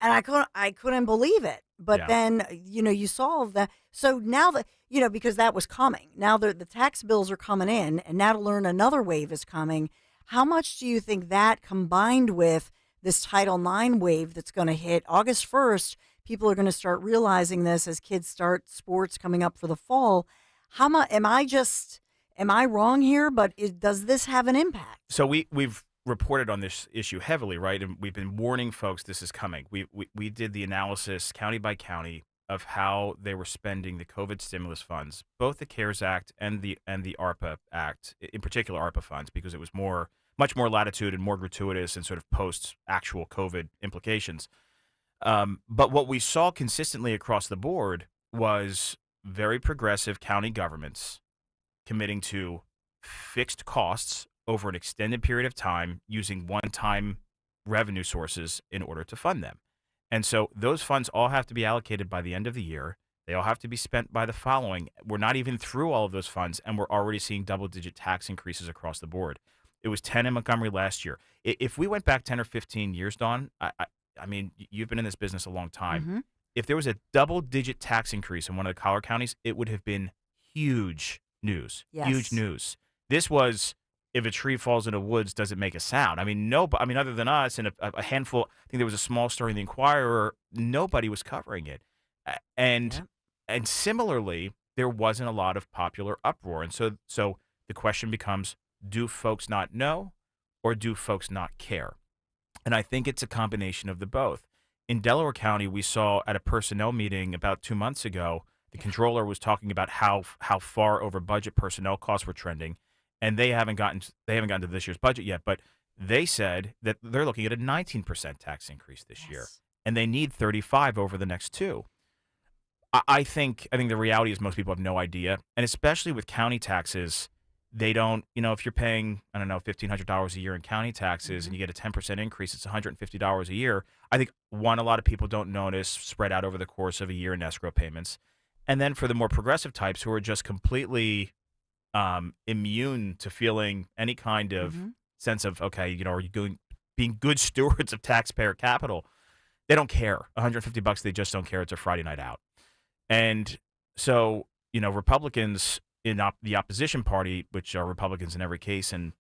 And I couldn't believe it. But then, you solve that. So now that, because that was coming. Now the tax bills are coming in, and now to learn another wave is coming. How much do you think that, combined with this Title IX wave that's going to hit August 1st, people are going to start realizing this as kids start sports coming up for the fall. How much am I wrong here? But does this have an impact? So we've reported on this issue heavily, right? And we've been warning folks this is coming. We did the analysis county by county of how they were spending the COVID stimulus funds, both the CARES Act and the ARPA Act, in particular ARPA funds, because it was much more latitude and more gratuitous and sort of post actual COVID implications. But what we saw consistently across the board was very progressive county governments committing to fixed costs over an extended period of time using one-time revenue sources in order to fund them. And so those funds all have to be allocated by the end of the year. They all have to be spent by the following. We're not even through all of those funds, and we're already seeing double-digit tax increases across the board. It was 10 in Montgomery last year. If we went back 10 or 15 years, Dawn, I mean, you've been in this business a long time. Mm-hmm. If there was a double-digit tax increase in one of the collar counties, it would have been huge news. Yes. Huge news. This was, if a tree falls in the woods, does it make a sound? I mean, other than us and a handful, I think there was a small story in the Inquirer, nobody was covering it. And similarly, there wasn't a lot of popular uproar. And so the question becomes, do folks not know or do folks not care? And I think it's a combination of the both. In Delaware County, we saw at a personnel meeting about 2 months ago, the controller was talking about how far over budget personnel costs were trending, and they haven't gotten to this year's budget yet, but they said that they're looking at a 19% tax increase this year, and they need 35 over the next 2. I think the reality is most people have no idea, and especially with county taxes, they don't, if you're paying, I don't know, $1,500 a year in county taxes and you get a 10% increase, it's $150 a year. I think, one, a lot of people don't notice spread out over the course of a year in escrow payments. And then for the more progressive types who are just completely immune to feeling any kind of sense of, okay, are you being good stewards of taxpayer capital? They don't care. $150, they just don't care. It's a Friday night out. And so, Republicans in the opposition party, which are Republicans in every case, and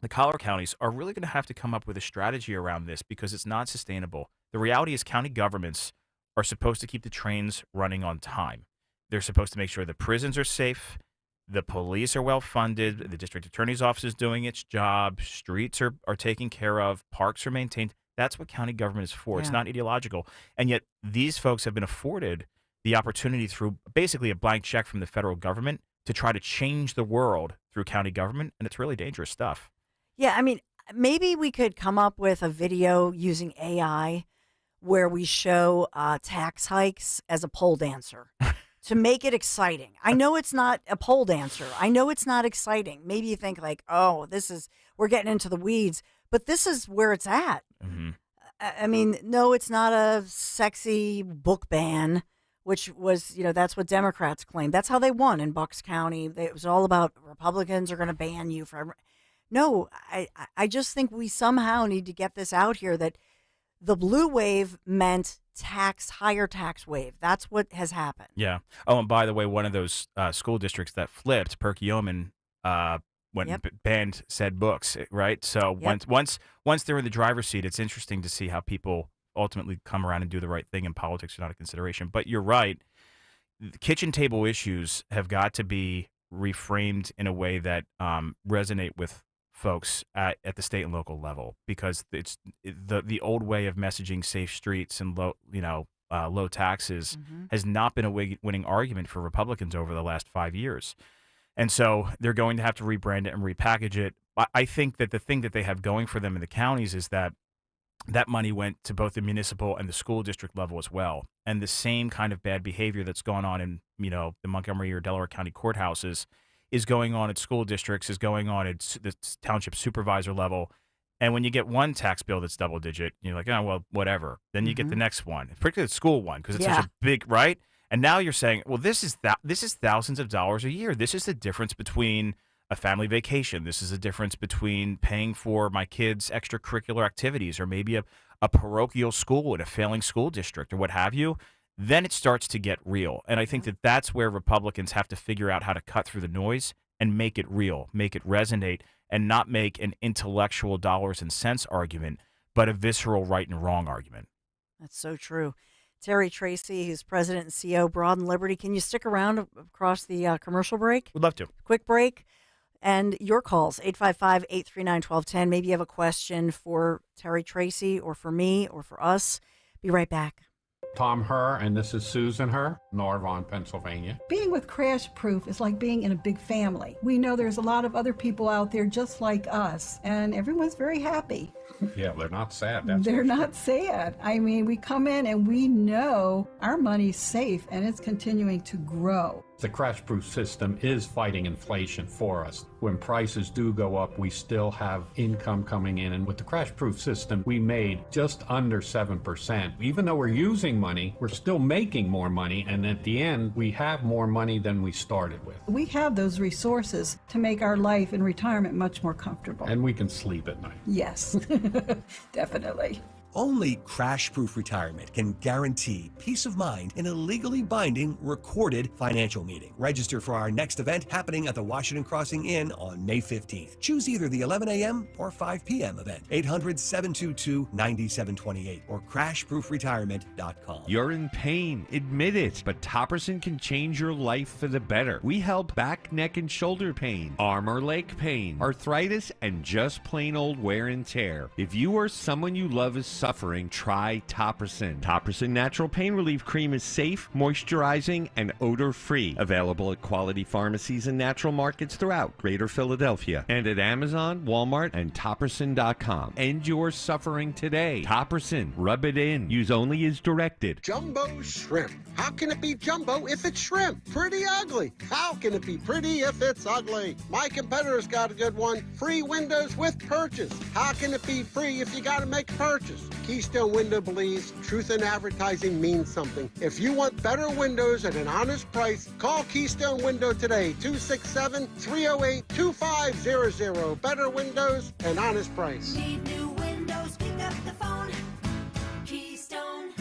the collar counties are really going to have to come up with a strategy around this because it's not sustainable. The reality is county governments are supposed to keep the trains running on time. They're supposed to make sure the prisons are safe, the police are well funded, the district attorney's office is doing its job, streets are taken care of, parks are maintained. That's what county government is for. It's not ideological. And yet these folks have been afforded the opportunity through basically a blank check from the federal government to try to change the world through county government, and it's really dangerous stuff. Yeah, I mean, maybe we could come up with a video using AI where we show tax hikes as a pole dancer to make it exciting. I know it's not a pole dancer. I know it's not exciting. Maybe you think like, oh, we're getting into the weeds, but this is where it's at. Mm-hmm. I mean, no, it's not a sexy book ban, which was, that's what Democrats claimed. That's how they won in Bucks County. It was all about Republicans are going to ban you forever. No, I just think we somehow need to get this out here that the blue wave meant higher tax wave. That's what has happened. Yeah. Oh, and by the way, one of those school districts that flipped, Perkiomen, went and banned said books, right? So once they're in the driver's seat, it's interesting to see how people ultimately come around and do the right thing, and politics are not a consideration. But you're right. The kitchen table issues have got to be reframed in a way that resonate with folks at the state and local level, because it's the old way of messaging safe streets and low taxes has not been a winning argument for Republicans over the last 5 years. And so they're going to have to rebrand it and repackage it. I think that the thing that they have going for them in the counties is that money went to both the municipal and the school district level as well. And the same kind of bad behavior that's gone on in, the Montgomery or Delaware County courthouses is going on at school districts, is going on at the township supervisor level. And when you get one tax bill that's double digit, you're like, oh, well, whatever. Then you get the next one, particularly the school one, because it's such a big, right? And now you're saying, well, this is thousands of dollars a year. This is the difference between a family vacation. This is the difference between paying for my kids' extracurricular activities, or maybe a parochial school in a failing school district, or what have you. Then it starts to get real. And I think that that's where Republicans have to figure out how to cut through the noise and make it real, make it resonate, and not make an intellectual dollars and cents argument, but a visceral right and wrong argument. That's so true. Terry Tracy, who's president and CEO, Broad and Liberty. Can you stick around across the commercial break? Would love to. Quick break. And your calls, 855-839-1210. Maybe you have a question for Terry Tracy or for me or for us. Be right back. Tom Herr, and this is Susan Herr, Norvon, Pennsylvania. Being with Crash Proof is like being in a big family. We know there's a lot of other people out there just like us, and everyone's very happy. Yeah, they're not sad. They're not sad. I mean, we come in and we know our money's safe and it's continuing to grow. The Crash Proof system is fighting inflation for us. When prices do go up, we still have income coming in. And with the Crash Proof system, we made just under 7%. Even though we're using money, we're still making more money. And at the end, we have more money than we started with. We have those resources to make our life in retirement much more comfortable. And we can sleep at night. Yes, definitely. Only Crash-Proof Retirement can guarantee peace of mind in a legally binding, recorded financial meeting. Register for our next event happening at the Washington Crossing Inn on May 15th. Choose either the 11 a.m. or 5 p.m. event. 800-722-9728 or crashproofretirement.com. You're in pain, admit it, but Topperson can change your life for the better. We help back, neck, and shoulder pain, arm or leg pain, arthritis, and just plain old wear and tear. If you or someone you love is suffering, try Topricin. Topricin Natural Pain Relief Cream is safe, moisturizing, and odor-free. Available at quality pharmacies and natural markets throughout Greater Philadelphia. And at Amazon, Walmart, and Topricin.com. End your suffering today. Topricin. Rub it in. Use only as directed. Jumbo shrimp. How can it be jumbo if it's shrimp? Pretty ugly. How can it be pretty if it's ugly? My competitor's got a good one. Free windows with purchase. How can it be free if you got to make a purchase? Keystone Window believes truth in advertising means something. If you want better windows at an honest price, call Keystone Window today. 267-308-2500. Better windows, an honest price. Need new windows, pick up the phone. Keystone.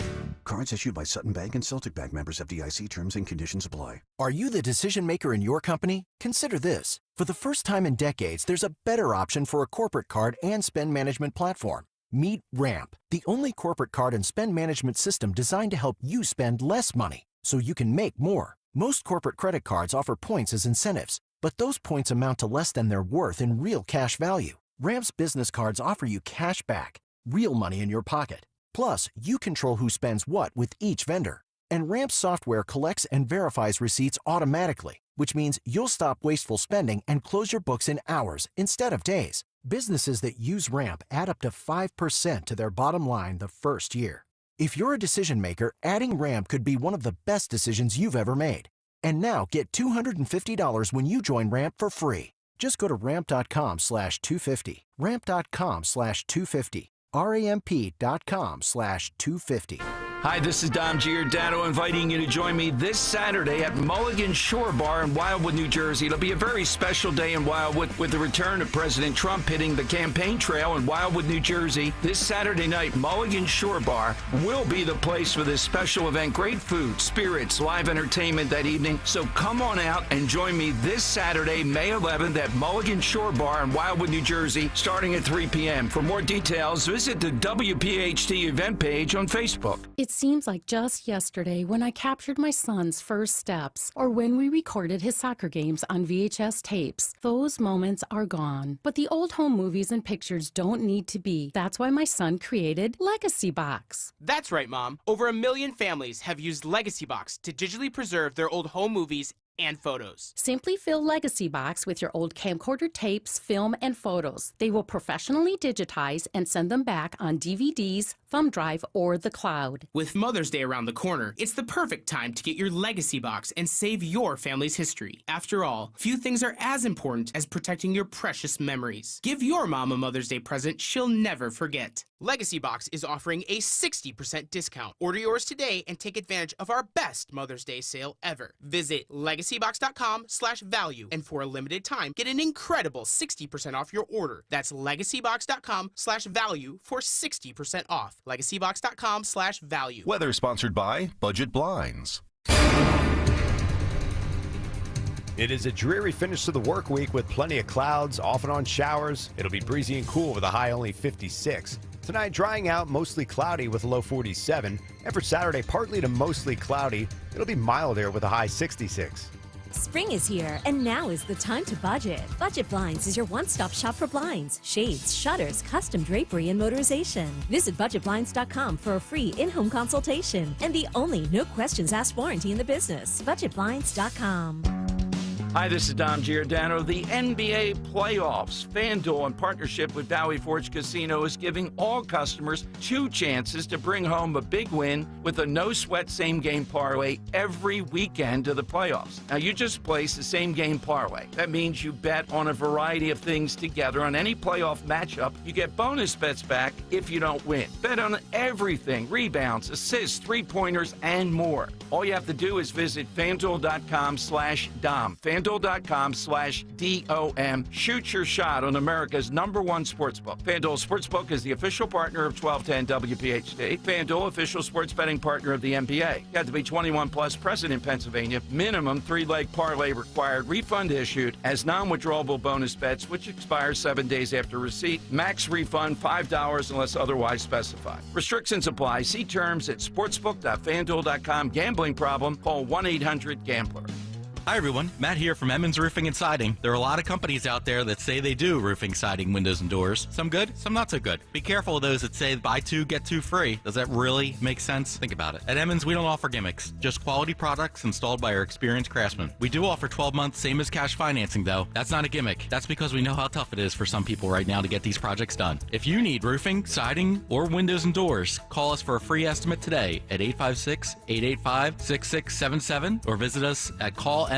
Cards issued by Sutton Bank and Celtic Bank, members of FDIC. Terms and conditions apply. Are you the decision maker in your company? Consider this. For the first time in decades, there's a better option for a corporate card and spend management platform. Meet Ramp, the only corporate card and spend management system designed to help you spend less money so you can make more. Most corporate credit cards offer points as incentives, but those points amount to less than their worth in real cash value. Ramp's business cards offer you cash back, real money in your pocket. Plus, you control who spends what with each vendor. And Ramp's software collects and verifies receipts automatically, which means you'll stop wasteful spending and close your books in hours instead of days. Businesses that use Ramp add up to 5% to their bottom line the first year. If you're a decision maker, adding Ramp could be one of the best decisions you've ever made. And now get $250 when you join Ramp for free. Just go to ramp.com/250. Ramp.com/250. ramp.com/250. Hi, this is Dom Giordano inviting you to join me this Saturday at Mulligan Shore Bar in Wildwood, New Jersey. It'll be a very special day in Wildwood with the return of President Trump hitting the campaign trail in Wildwood, New Jersey. This Saturday night, Mulligan Shore Bar will be the place for this special event. Great food, spirits, live entertainment that evening. So come on out and join me this Saturday, May 11th at Mulligan Shore Bar in Wildwood, New Jersey, starting at 3 p.m. For more details, visit the WPHT event page on Facebook. It seems like just yesterday when I captured my son's first steps or when we recorded his soccer games on VHS tapes. Those moments are gone. But the old home movies and pictures don't need to be. That's why my son created Legacy Box. That's right, Mom. Over 1 million families have used Legacy Box to digitally preserve their old home movies and photos. Simply fill Legacy Box with your old camcorder tapes, film, and photos. They will professionally digitize and send them back on DVDs, thumb drive, or the cloud. With Mother's Day around the corner, it's the perfect time to get your Legacy Box and save your family's history. After all, few things are as important as protecting your precious memories. Give your mom a Mother's Day present she'll never forget. Legacy Box is offering a 60% discount. Order yours today and take advantage of our best Mother's Day sale ever. Visit legacybox.com/value and for a limited time, get an incredible 60% off your order. That's legacybox.com/value for 60% off. legacybox.com/value. Weather sponsored by Budget Blinds. It is a dreary finish to the work week with plenty of clouds, off and on showers. It'll be breezy and cool with a high only 56. Tonight, drying out, mostly cloudy with a low 47. And for Saturday, partly to mostly cloudy. It'll be milder with a high 66. Spring is here, and now is the time to budget. Budget Blinds is your one-stop shop for blinds, shades, shutters, custom drapery, and motorization. Visit budgetblinds.com for a free in-home consultation and the only no questions asked warranty in the business. Budgetblinds.com. Hi, this is Dom Giordano. The NBA playoffs. FanDuel, in partnership with Valley Forge Casino, is giving all customers 2 chances to bring home a big win with a no-sweat same-game parlay every weekend to the playoffs. Now, you just place the same-game parlay. That means you bet on a variety of things together. On any playoff matchup, you get bonus bets back if you don't win. Bet on everything: rebounds, assists, three-pointers, and more. All you have to do is visit FanDuel.com/Dom. FanDuel.com/DOM. Shoot your shot on America's #1 sportsbook. FanDuel Sportsbook is the official partner of 1210 WPHT. FanDuel, official sports betting partner of the NBA. You have to be 21 plus, present in Pennsylvania. Minimum 3-leg parlay required. Refund issued as non-withdrawable bonus bets, which expires 7 days after receipt. Max refund $5 unless otherwise specified. Restrictions apply. See terms at sportsbook.fanduel.com. Gambling problem? Call 1-800-GAMBLER. Hi, everyone. Matt here from Emmons Roofing and Siding. There are a lot of companies out there that say they do roofing, siding, windows, and doors. Some good, some not so good. Be careful of those that say buy two, get two free. Does that really make sense? Think about it. At Emmons, we don't offer gimmicks, just quality products installed by our experienced craftsmen. We do offer 12 months, same as cash financing, though. That's not a gimmick. That's because we know how tough it is for some people right now to get these projects done. If you need roofing, siding, or windows and doors, call us for a free estimate today at 856-885-6677 or visit us at callemmons.com.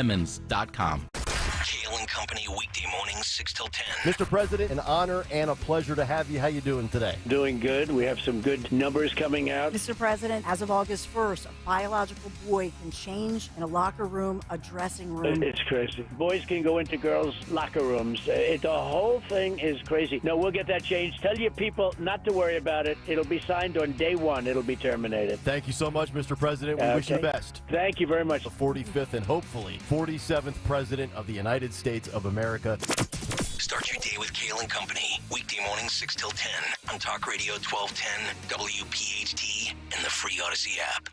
Kale and Company, weekday mornings, 6 till 10. Mr. President, an honor and a pleasure to have you. How you doing today? Doing good. We have some good numbers coming out. Mr. President, as of August 1st, a biological boy can change in a locker room, a dressing room. It's crazy. Boys can go into girls' locker rooms. The whole thing is crazy. No, we'll get that changed. Tell your people not to worry about it. It'll be signed on day one. It'll be terminated. Thank you so much, Mr. President. We wish you the best. Thank you very much. The 45th and hopefully 47th President of the United States of America. Start your day with Kale and Company, weekday mornings, 6 till 10 on Talk Radio 1210, WPHT, and the free Odyssey app.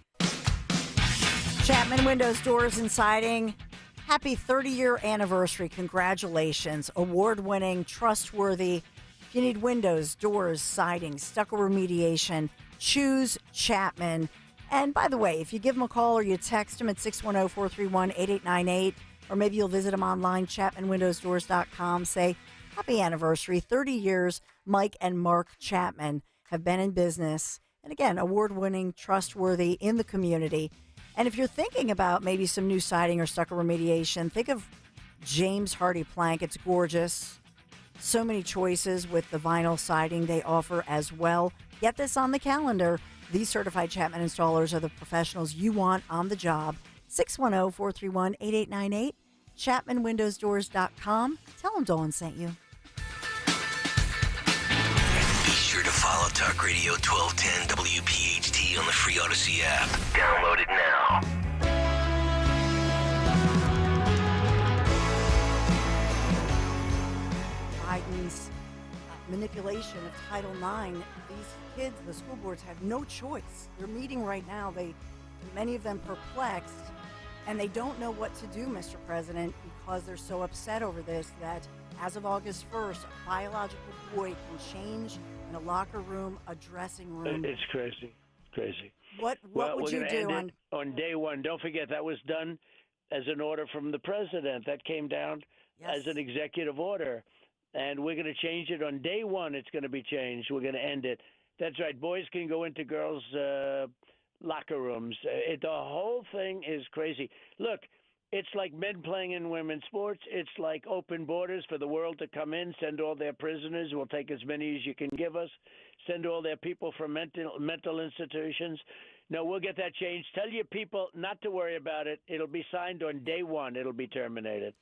Chapman Windows, Doors, and Siding. Happy 30-year anniversary. Congratulations. Award-winning, trustworthy. If you need windows, doors, siding, stucco remediation, choose Chapman. And by the way, if you give them a call or you text them at 610-431-8898, or maybe you'll visit them online, chapmanwindowsdoors.com, say, happy anniversary. 30 years, Mike and Mark Chapman have been in business. And again, award-winning, trustworthy in the community. And if you're thinking about maybe some new siding or stucco remediation, think of James Hardy Plank. It's gorgeous. So many choices with the vinyl siding they offer as well. Get this on the calendar. These certified Chapman installers are the professionals you want on the job. 610-431-8898, chapmanwindowsdoors.com. Tell them Dolan sent you. Be sure to follow Talk Radio 1210 WPHT on the free Odyssey app. Download it now. Biden's manipulation of Title IX. These kids, the school boards have no choice. They're meeting right now. Many of them perplexed, and they don't know what to do, Mr. President, because they're so upset over this that as of August 1st, a biological boy can change in a locker room, a dressing room. It's crazy. Crazy. What would you do on day one? Don't forget that was done as an order from the president. That came down as an executive order, and we're going to change it on day one. It's going to be changed. We're going to end it. That's right. Boys can go into girls' locker rooms. The whole thing is crazy. Look, it's like men playing in women's sports. It's like open borders for the world to come in, send all their prisoners. We'll take as many as you can give us. Send all their people from mental institutions. No, we'll get that changed. Tell your people not to worry about it. It'll be signed on day one. It'll be terminated.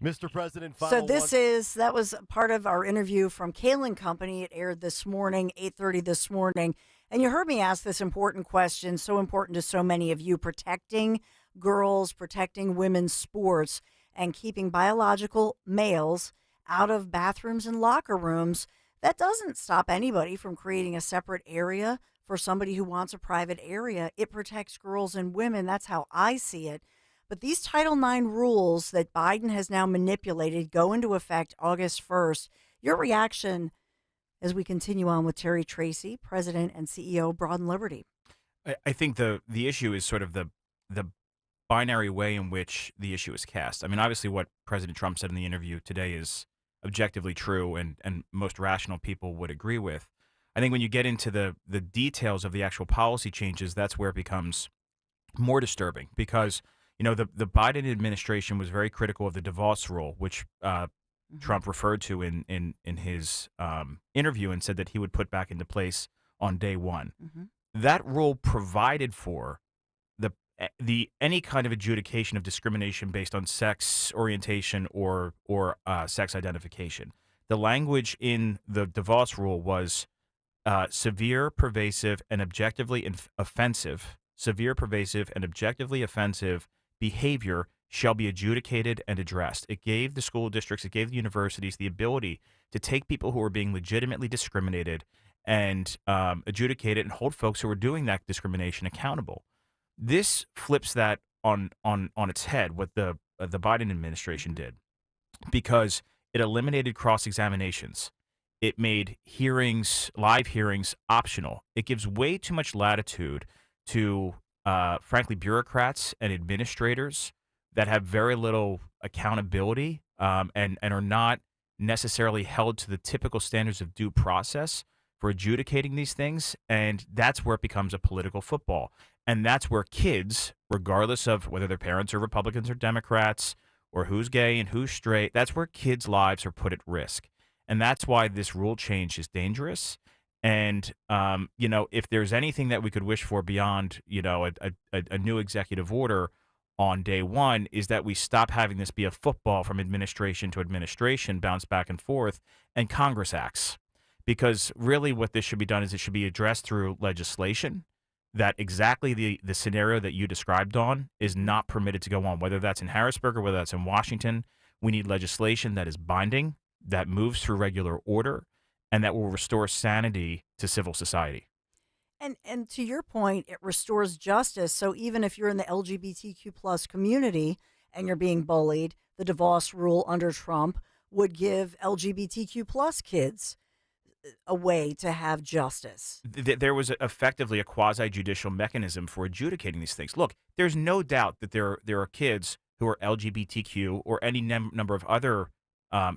Mr. President, that was part of our interview from Kale and Company. It aired this morning, 8:30 this morning. And you heard me ask this important question, so important to so many of you, protecting girls, protecting women's sports, and keeping biological males out of bathrooms and locker rooms. That doesn't stop anybody from creating a separate area for somebody who wants a private area. It protects girls and women. That's how I see it. But these Title IX rules that Biden has now manipulated go into effect August 1st. Your reaction as we continue on with Terry Tracy, President and CEO of Broad and Liberty. I think the issue is sort of the binary way in which the issue is cast. I mean, obviously what President Trump said in the interview today is objectively true and most rational people would agree with. I think when you get into the details of the actual policy changes, that's where it becomes more disturbing because, you know, the Biden administration was very critical of the divorce rule, which Trump referred to in his interview and said that he would put back into place on day one. Mm-hmm. That rule provided for the any kind of adjudication of discrimination based on sex orientation or sex identification. The language in the divorce rule was severe, pervasive, and objectively offensive. Severe, pervasive, and objectively offensive behavior shall be adjudicated and addressed. It gave the school districts, it gave the universities the ability to take people who are being legitimately discriminated and adjudicate it and hold folks who are doing that discrimination accountable. This flips that on its head. What the the Biden administration did, because it eliminated cross-examinations. It made live hearings, optional. It gives way too much latitude to, frankly, bureaucrats and administrators that have very little accountability, and are not necessarily held to the typical standards of due process for adjudicating these things. And that's where it becomes a political football. And that's where kids, regardless of whether their parents are Republicans or Democrats, or who's gay and who's straight, that's where kids' lives are put at risk. And that's why this rule change is dangerous. And, if there's anything that we could wish for beyond, a new executive order on day one, is that we stop having this be a football from administration to administration, bounce back and forth, and Congress acts. Because really what this should be done is it should be addressed through legislation, that exactly the scenario that you described on is not permitted to go on, whether that's in Harrisburg or whether that's in Washington. We need legislation that is binding, that moves through regular order, and that will restore sanity to civil society. And to your point, it restores justice. So even if you're in the LGBTQ plus community and you're being bullied, the DeVos rule under Trump would give LGBTQ plus kids a way to have justice. There was effectively a quasi-judicial mechanism for adjudicating these things. Look, there's no doubt that there are kids who are LGBTQ or any number of other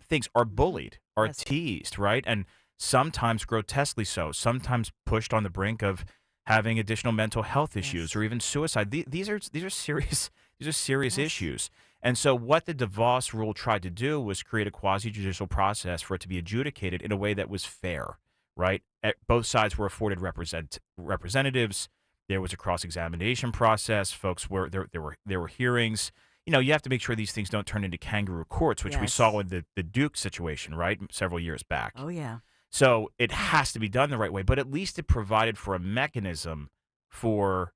things are bullied, are teased, right? And sometimes grotesquely so, sometimes pushed on the brink of having additional mental health issues or even suicide. These are serious issues. And so what the DeVos rule tried to do was create a quasi-judicial process for it to be adjudicated in a way that was fair, right? Both sides were afforded representatives. There was a cross-examination process. There were hearings. You have to make sure these things don't turn into kangaroo courts, which we saw with the Duke situation, right, several years back. Oh, yeah. So it has to be done the right way, but at least it provided for a mechanism for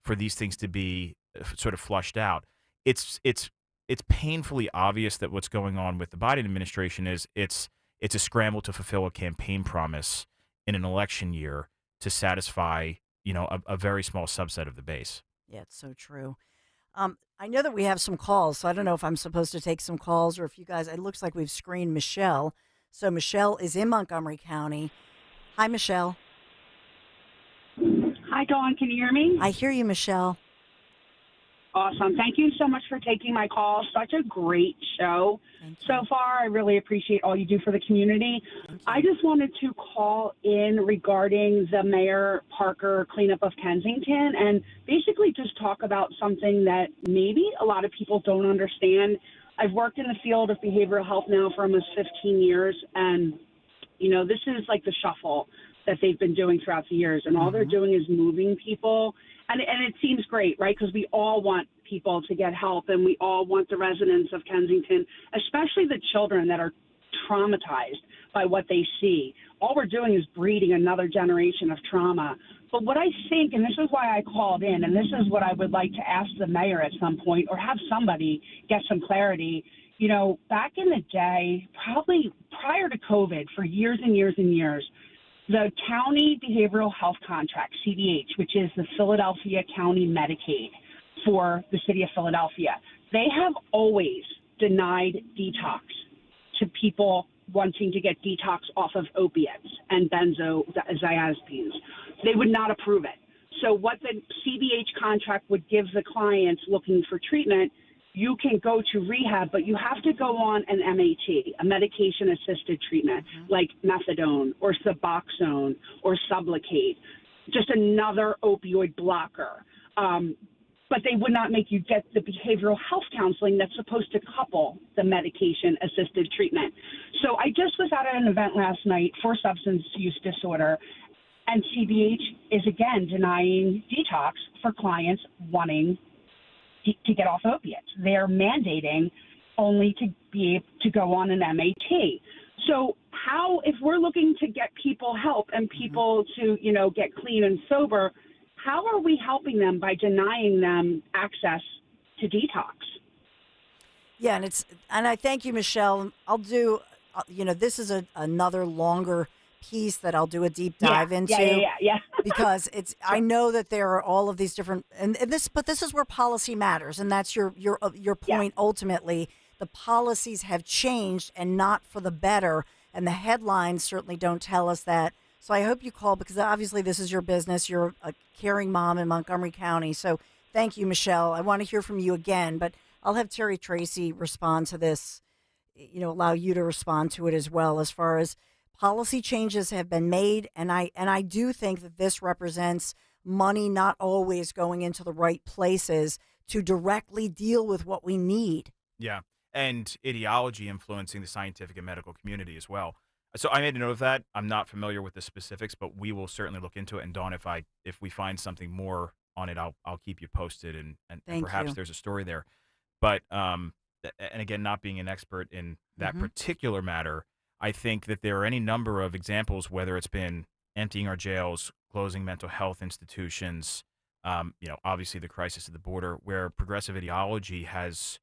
these things to be sort of flushed out. It's painfully obvious that what's going on with the Biden administration is it's a scramble to fulfill a campaign promise in an election year to satisfy a very small subset of the base. Yeah, it's so true. I know that we have some calls, so I don't know if I'm supposed to take some calls or if you guys. It looks like we've screened Michelle. So Michelle is in Montgomery County. Hi, Michelle. Hi, Dawn. Can you hear me? I hear you, Michelle. Awesome. Thank you so much for taking my call. Such a great show so far. I really appreciate all you do for the community. I just wanted to call in regarding the Mayor Parker cleanup of Kensington and basically just talk about something that maybe a lot of people don't understand. I've worked in the field of behavioral health now for almost 15 years, and, this is like the shuffle that they've been doing throughout the years, and all they're doing is moving people. And it seems great, right, because we all want people to get help, and we all want the residents of Kensington, especially the children that are traumatized by what they see. All we're doing is breeding another generation of trauma. But what I think, and this is why I called in, and this is what I would like to ask the mayor at some point or have somebody get some clarity. Back in the day, probably prior to COVID, for years and years and years, the county behavioral health contract, CBH, which is the Philadelphia County Medicaid for the city of Philadelphia, they have always denied detox to people wanting to get detox off of opiates and benzodiazepines. They would not approve it. So what the CBH contract would give the clients looking for treatment, you can go to rehab, but you have to go on an MAT, a medication-assisted treatment, like methadone or Suboxone or Sublocade, just another opioid blocker. But they would not make you get the behavioral health counseling that's supposed to couple the medication-assisted treatment. So I just was at an event last night for substance use disorder, and CBH is, again, denying detox for clients wanting to get off opiates. They're mandating only to be able to go on an MAT. So how, if we're looking to get people help and people to, get clean and sober, how are we helping them by denying them access to detox? Yeah, and I thank you, Michelle. I'll do, this is another longer piece that I'll do a deep dive into. Yeah. because I know that there are all of these different but this is where policy matters, and that's your point. Ultimately, the policies have changed and not for the better, and the headlines certainly don't tell us that. So I hope you call, because obviously this is your business. You're a caring mom in Montgomery County. So thank you, Michelle. I want to hear from you again, but I'll have Terry Tracy respond to this, allow you to respond to it as well, as far as policy changes have been made. And I do think that this represents money not always going into the right places to directly deal with what we need. Yeah. And ideology influencing the scientific and medical community as well. So I made a note of that. I'm not familiar with the specifics, but we will certainly look into it. And Dawn, if we find something more on it, I'll keep you posted, and perhaps there's a story there. But and again, not being an expert in that particular matter, I think that there are any number of examples, whether it's been emptying our jails, closing mental health institutions, obviously the crisis at the border, where progressive ideology has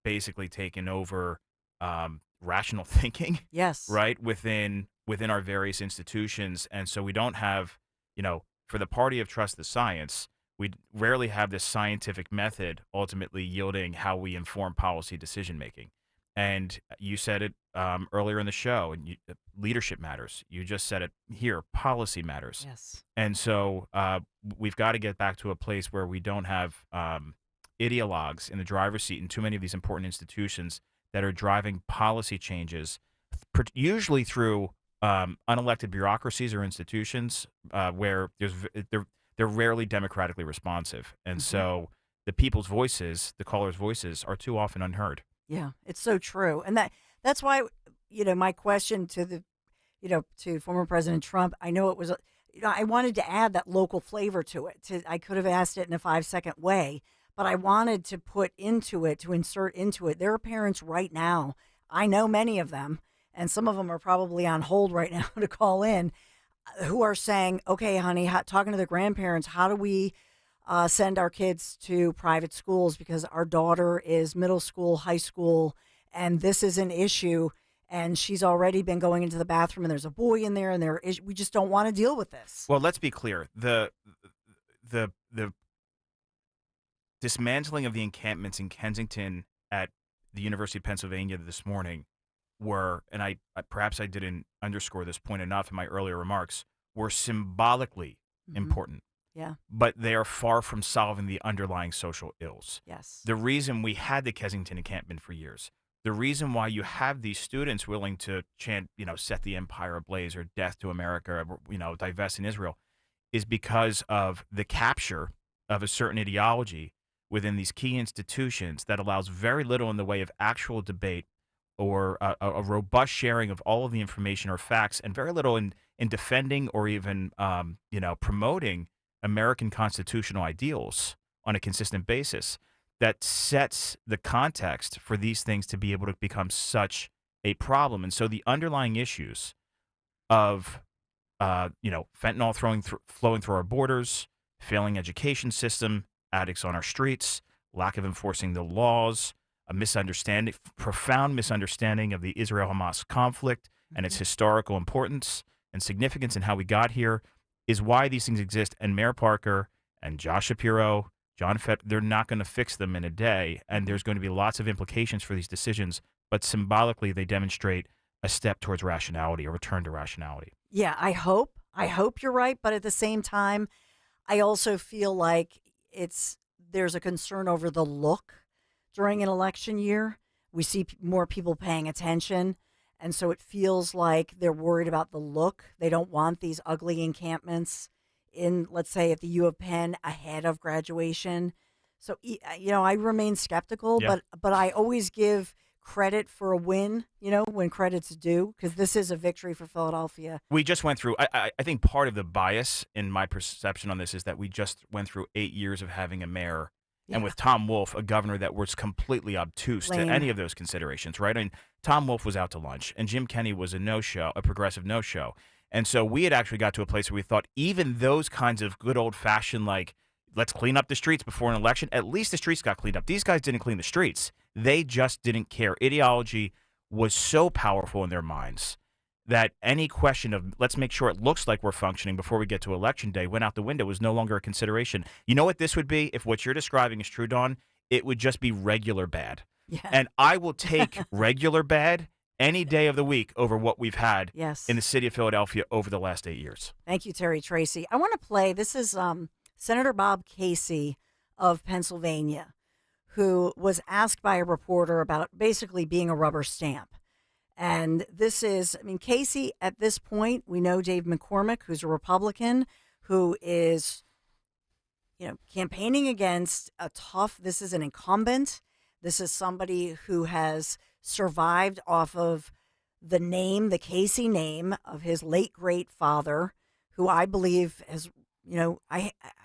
basically taken over rational thinking. Yes. Right within our various institutions, and so we don't have, for the party of trust the science, we rarely have this scientific method ultimately yielding how we inform policy decision making. And you said it earlier in the show, and leadership matters. You just said it here, policy matters. Yes. And so we've got to get back to a place where we don't have ideologues in the driver's seat in too many of these important institutions that are driving policy changes, usually through unelected bureaucracies or institutions where they're rarely democratically responsive. And so the people's voices, the callers' voices, are too often unheard. Yeah, it's so true. And that's why, my question to to former President Trump, I know it was, I wanted to add that local flavor to it. I could have asked it in a 5-second way, but I wanted to insert into it. There are parents right now, I know many of them, and some of them are probably on hold right now to call in, who are saying, okay, honey, talking to the grandparents, how do we send our kids to private schools, because our daughter is middle school, high school, and this is an issue, and she's already been going into the bathroom, and there's a boy in there, and we just don't want to deal with this. Well, let's be clear. The dismantling of the encampments in Kensington at the University of Pennsylvania this morning were, and I perhaps I didn't underscore this point enough in my earlier remarks, were symbolically important. Yeah. But they are far from solving the underlying social ills. Yes. The reason we had the Kensington encampment for years, the reason why you have these students willing to chant, set the empire ablaze, or death to America, or, divest in Israel, is because of the capture of a certain ideology within these key institutions that allows very little in the way of actual debate or a robust sharing of all of the information or facts, and very little in defending or even, promoting American constitutional ideals on a consistent basis that sets the context for these things to be able to become such a problem. And so the underlying issues of, fentanyl flowing through our borders, failing education system, addicts on our streets, lack of enforcing the laws, a profound misunderstanding of the Israel-Hamas conflict and its historical importance and significance and how we got here is why these things exist. And Mayor Parker and Josh Shapiro, John Fett, they're not going to fix them in a day. And there's going to be lots of implications for these decisions. But symbolically, they demonstrate a step towards rationality, a return to rationality. Yeah, I hope you're right. But at the same time, I also feel like there's a concern over the look during an election year. We see more people paying attention. And so it feels like they're worried about the look. They don't want these ugly encampments in, let's say, at the U of Penn ahead of graduation. So, I remain skeptical, but I always give credit for a win, when credit's due, because this is a victory for Philadelphia. We just went through, I think part of the bias in my perception on this is that we just went through 8 years of having a mayor. Yeah. And with Tom Wolf, a governor that was completely obtuse to any of those considerations, right? I mean, Tom Wolf was out to lunch, and Jim Kenney was a progressive no-show. And so we had actually got to a place where we thought even those kinds of good old-fashioned, let's clean up the streets before an election, at least the streets got cleaned up. These guys didn't clean the streets. They just didn't care. Ideology was so powerful in their minds that any question of let's make sure it looks like we're functioning before we get to Election Day went out the window, was no longer a consideration. You know what this would be? If what you're describing is true, Dawn, it would just be regular bad. Yeah. And I will take regular bad any day of the week over what we've had in the city of Philadelphia over the last 8 years. Thank you, Terry Tracy. I want to play. This is Senator Bob Casey of Pennsylvania, who was asked by a reporter about basically being a rubber stamp. And this is, Casey, at this point, we know Dave McCormick, who's a Republican, who is, campaigning against this is an incumbent. This is somebody who has survived off of the Casey name of his late great father, who I believe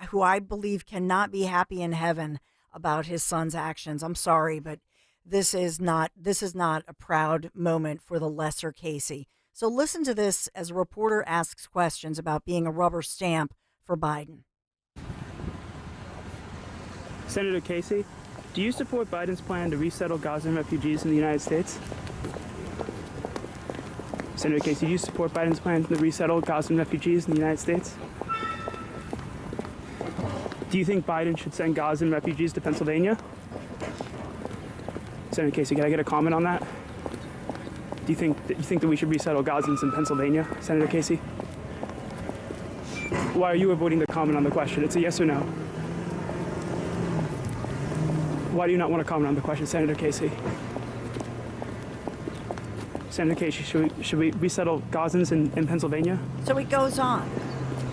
who I believe cannot be happy in heaven about his son's actions. I'm sorry, but this is not a proud moment for the lesser Casey. So listen to this as a reporter asks questions about being a rubber stamp for Biden. Senator Casey, do you support Biden's plan to resettle Gazan refugees in the United States? Senator Casey, do you support Biden's plan to resettle Gazan refugees in the United States? Do you think Biden should send Gazan refugees to Pennsylvania? Senator Casey, can I get a comment on that? Do you think that we should resettle Gazans in Pennsylvania, Senator Casey? Why are you avoiding the comment on the question? It's a yes or no. Why do you not want to comment on the question, Senator Casey? Senator Casey, should we resettle Gazans in Pennsylvania? So it goes on,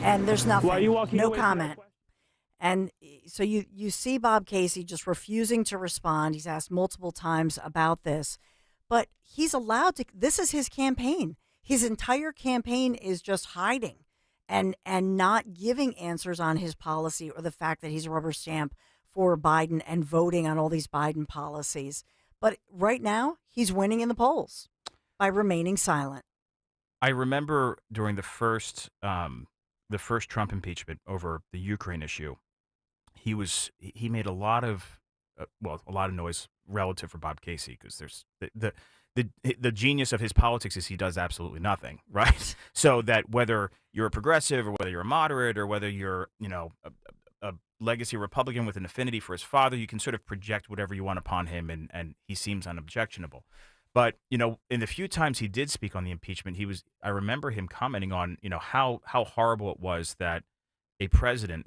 and there's nothing. Why are you walking no away from comment. And so you see Bob Casey just refusing to respond. He's asked multiple times about this, but he's allowed to. This is his campaign. His entire campaign is just hiding and not giving answers on his policy or the fact that he's a rubber stamp for Biden and voting on all these Biden policies. But right now, he's winning in the polls by remaining silent. I remember during the first Trump impeachment over the Ukraine issue, he made a lot of noise relative for Bob Casey, because there's the genius of his politics is he does absolutely nothing, right? So that whether you're a progressive or whether you're a moderate or whether you're a legacy Republican with an affinity for his father, you can sort of project whatever you want upon him, and he seems unobjectionable. But in the few times he did speak on the impeachment, I remember him commenting on how horrible it was that a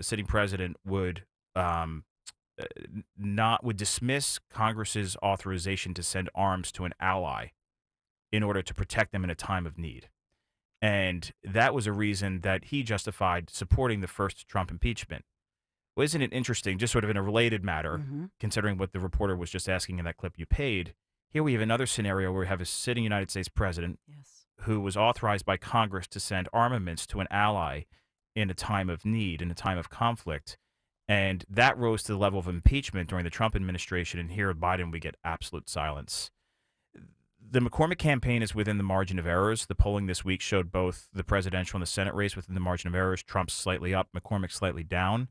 sitting president would dismiss Congress's authorization to send arms to an ally in order to protect them in a time of need. And that was a reason that he justified supporting the first Trump impeachment. Well, isn't it interesting, just sort of in a related matter, considering what the reporter was just asking in that clip you paid, here we have another scenario where we have a sitting United States president who was authorized by Congress to send armaments to an ally in a time of need, in a time of conflict. And that rose to the level of impeachment during the Trump administration. And here with Biden, we get absolute silence. The McCormick campaign is within the margin of errors. The polling this week showed both the presidential and the Senate race within the margin of errors. Trump's slightly up, McCormick slightly down.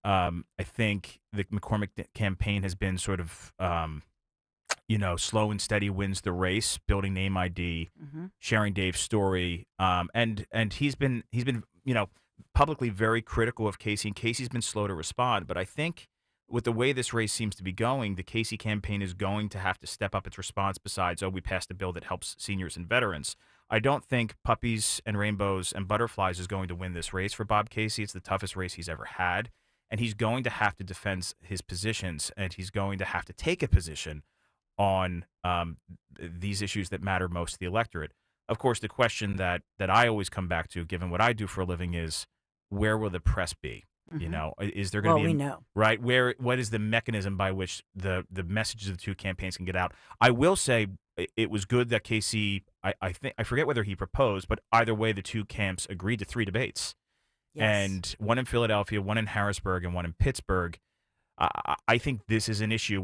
I think the McCormick campaign has been sort of, slow and steady wins the race, building name ID, sharing Dave's story, and he's been publicly very critical of Casey, and Casey's been slow to respond. But I think with the way this race seems to be going, the Casey campaign is going to have to step up its response besides, we passed a bill that helps seniors and veterans. I don't think puppies and rainbows and butterflies is going to win this race for Bob Casey. It's the toughest race he's ever had, and he's going to have to defend his positions, and he's going to have to take a position on these issues that matter most to the electorate. Of course, the question that I always come back to, given what I do for a living, is where will the press be? Is there going to be? We know. Right? What is the mechanism by which the messages of the two campaigns can get out? I will say it was good that Casey, I forget whether he proposed, but either way, the two camps agreed to 3 debates. Yes. And one in Philadelphia, one in Harrisburg, and one in Pittsburgh. I think this is an issue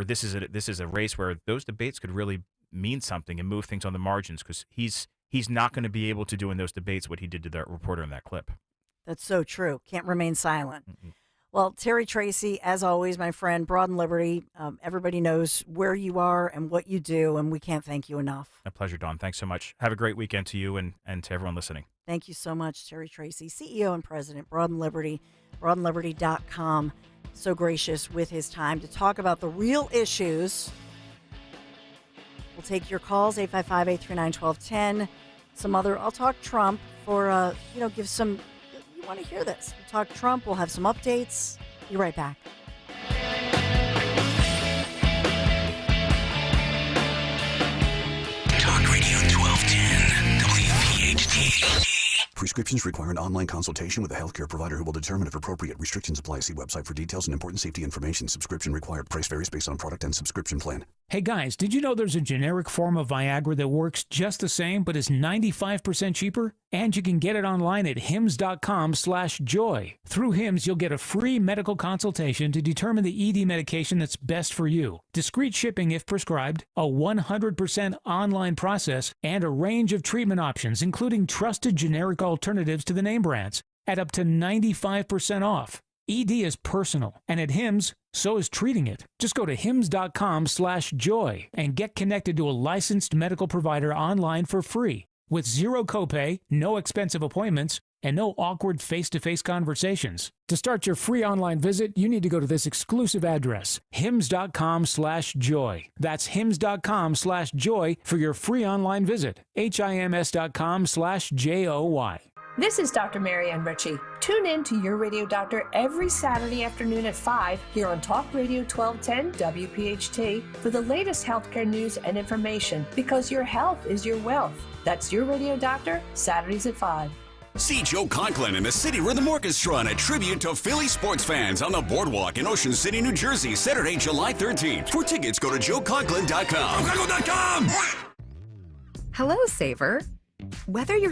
this is a race where those debates could really mean something and move things on the margins, because he's not going to be able to do in those debates what he did to that reporter in that clip. That's so true. Can't remain silent. Well, Terry Tracy, as always, my friend, Broad and Liberty. Everybody knows where you are and what you do, and we can't thank you enough. My pleasure, Dawn. Thanks so much. Have a great weekend to you and to everyone listening. Thank you so much, Terry Tracy, CEO and President, Broad and Liberty, broadandliberty.com. So gracious with his time to talk about the real issues. We'll take your calls, 855-839-1210. I'll talk Trump for, give some, you want to hear this. We'll talk Trump. We'll have some updates. Be right back. Talk Radio 1210, WPHT. Prescriptions require an online consultation with a healthcare provider who will determine if appropriate. Restrictions apply. See website for details and important safety information. Subscription required. Price varies based on product and subscription plan. Hey guys, did you know there's a generic form of Viagra that works just the same but is 95% cheaper? And you can get it online at hims.com/joy. Through Hims, you'll get a free medical consultation to determine the ED medication that's best for you. Discreet shipping if prescribed, a 100% online process, and a range of treatment options, including trusted generic alternatives to the name brands, at up to 95% off. ED is personal, and at Hims, so is treating it. Just go to hims.com/joy and get connected to a licensed medical provider online for free, with zero copay, no expensive appointments, and no awkward face-to-face conversations. To start your free online visit, you need to go to this exclusive address, hims.com/joy. That's hims.com/joy for your free online visit, hims.com/joy. This is Dr. Marianne Ritchie. Tune in to Your Radio Doctor every Saturday afternoon at 5 here on Talk Radio 1210 WPHT for the latest healthcare news and information, because your health is your wealth. That's Your Radio Doctor, Saturdays at 5. See Joe Conklin and the City Rhythm Orchestra in a tribute to Philly sports fans on the Boardwalk in Ocean City, New Jersey, Saturday, July 13th. For tickets, go to joeconklin.com. Hello, Saver. Whether you're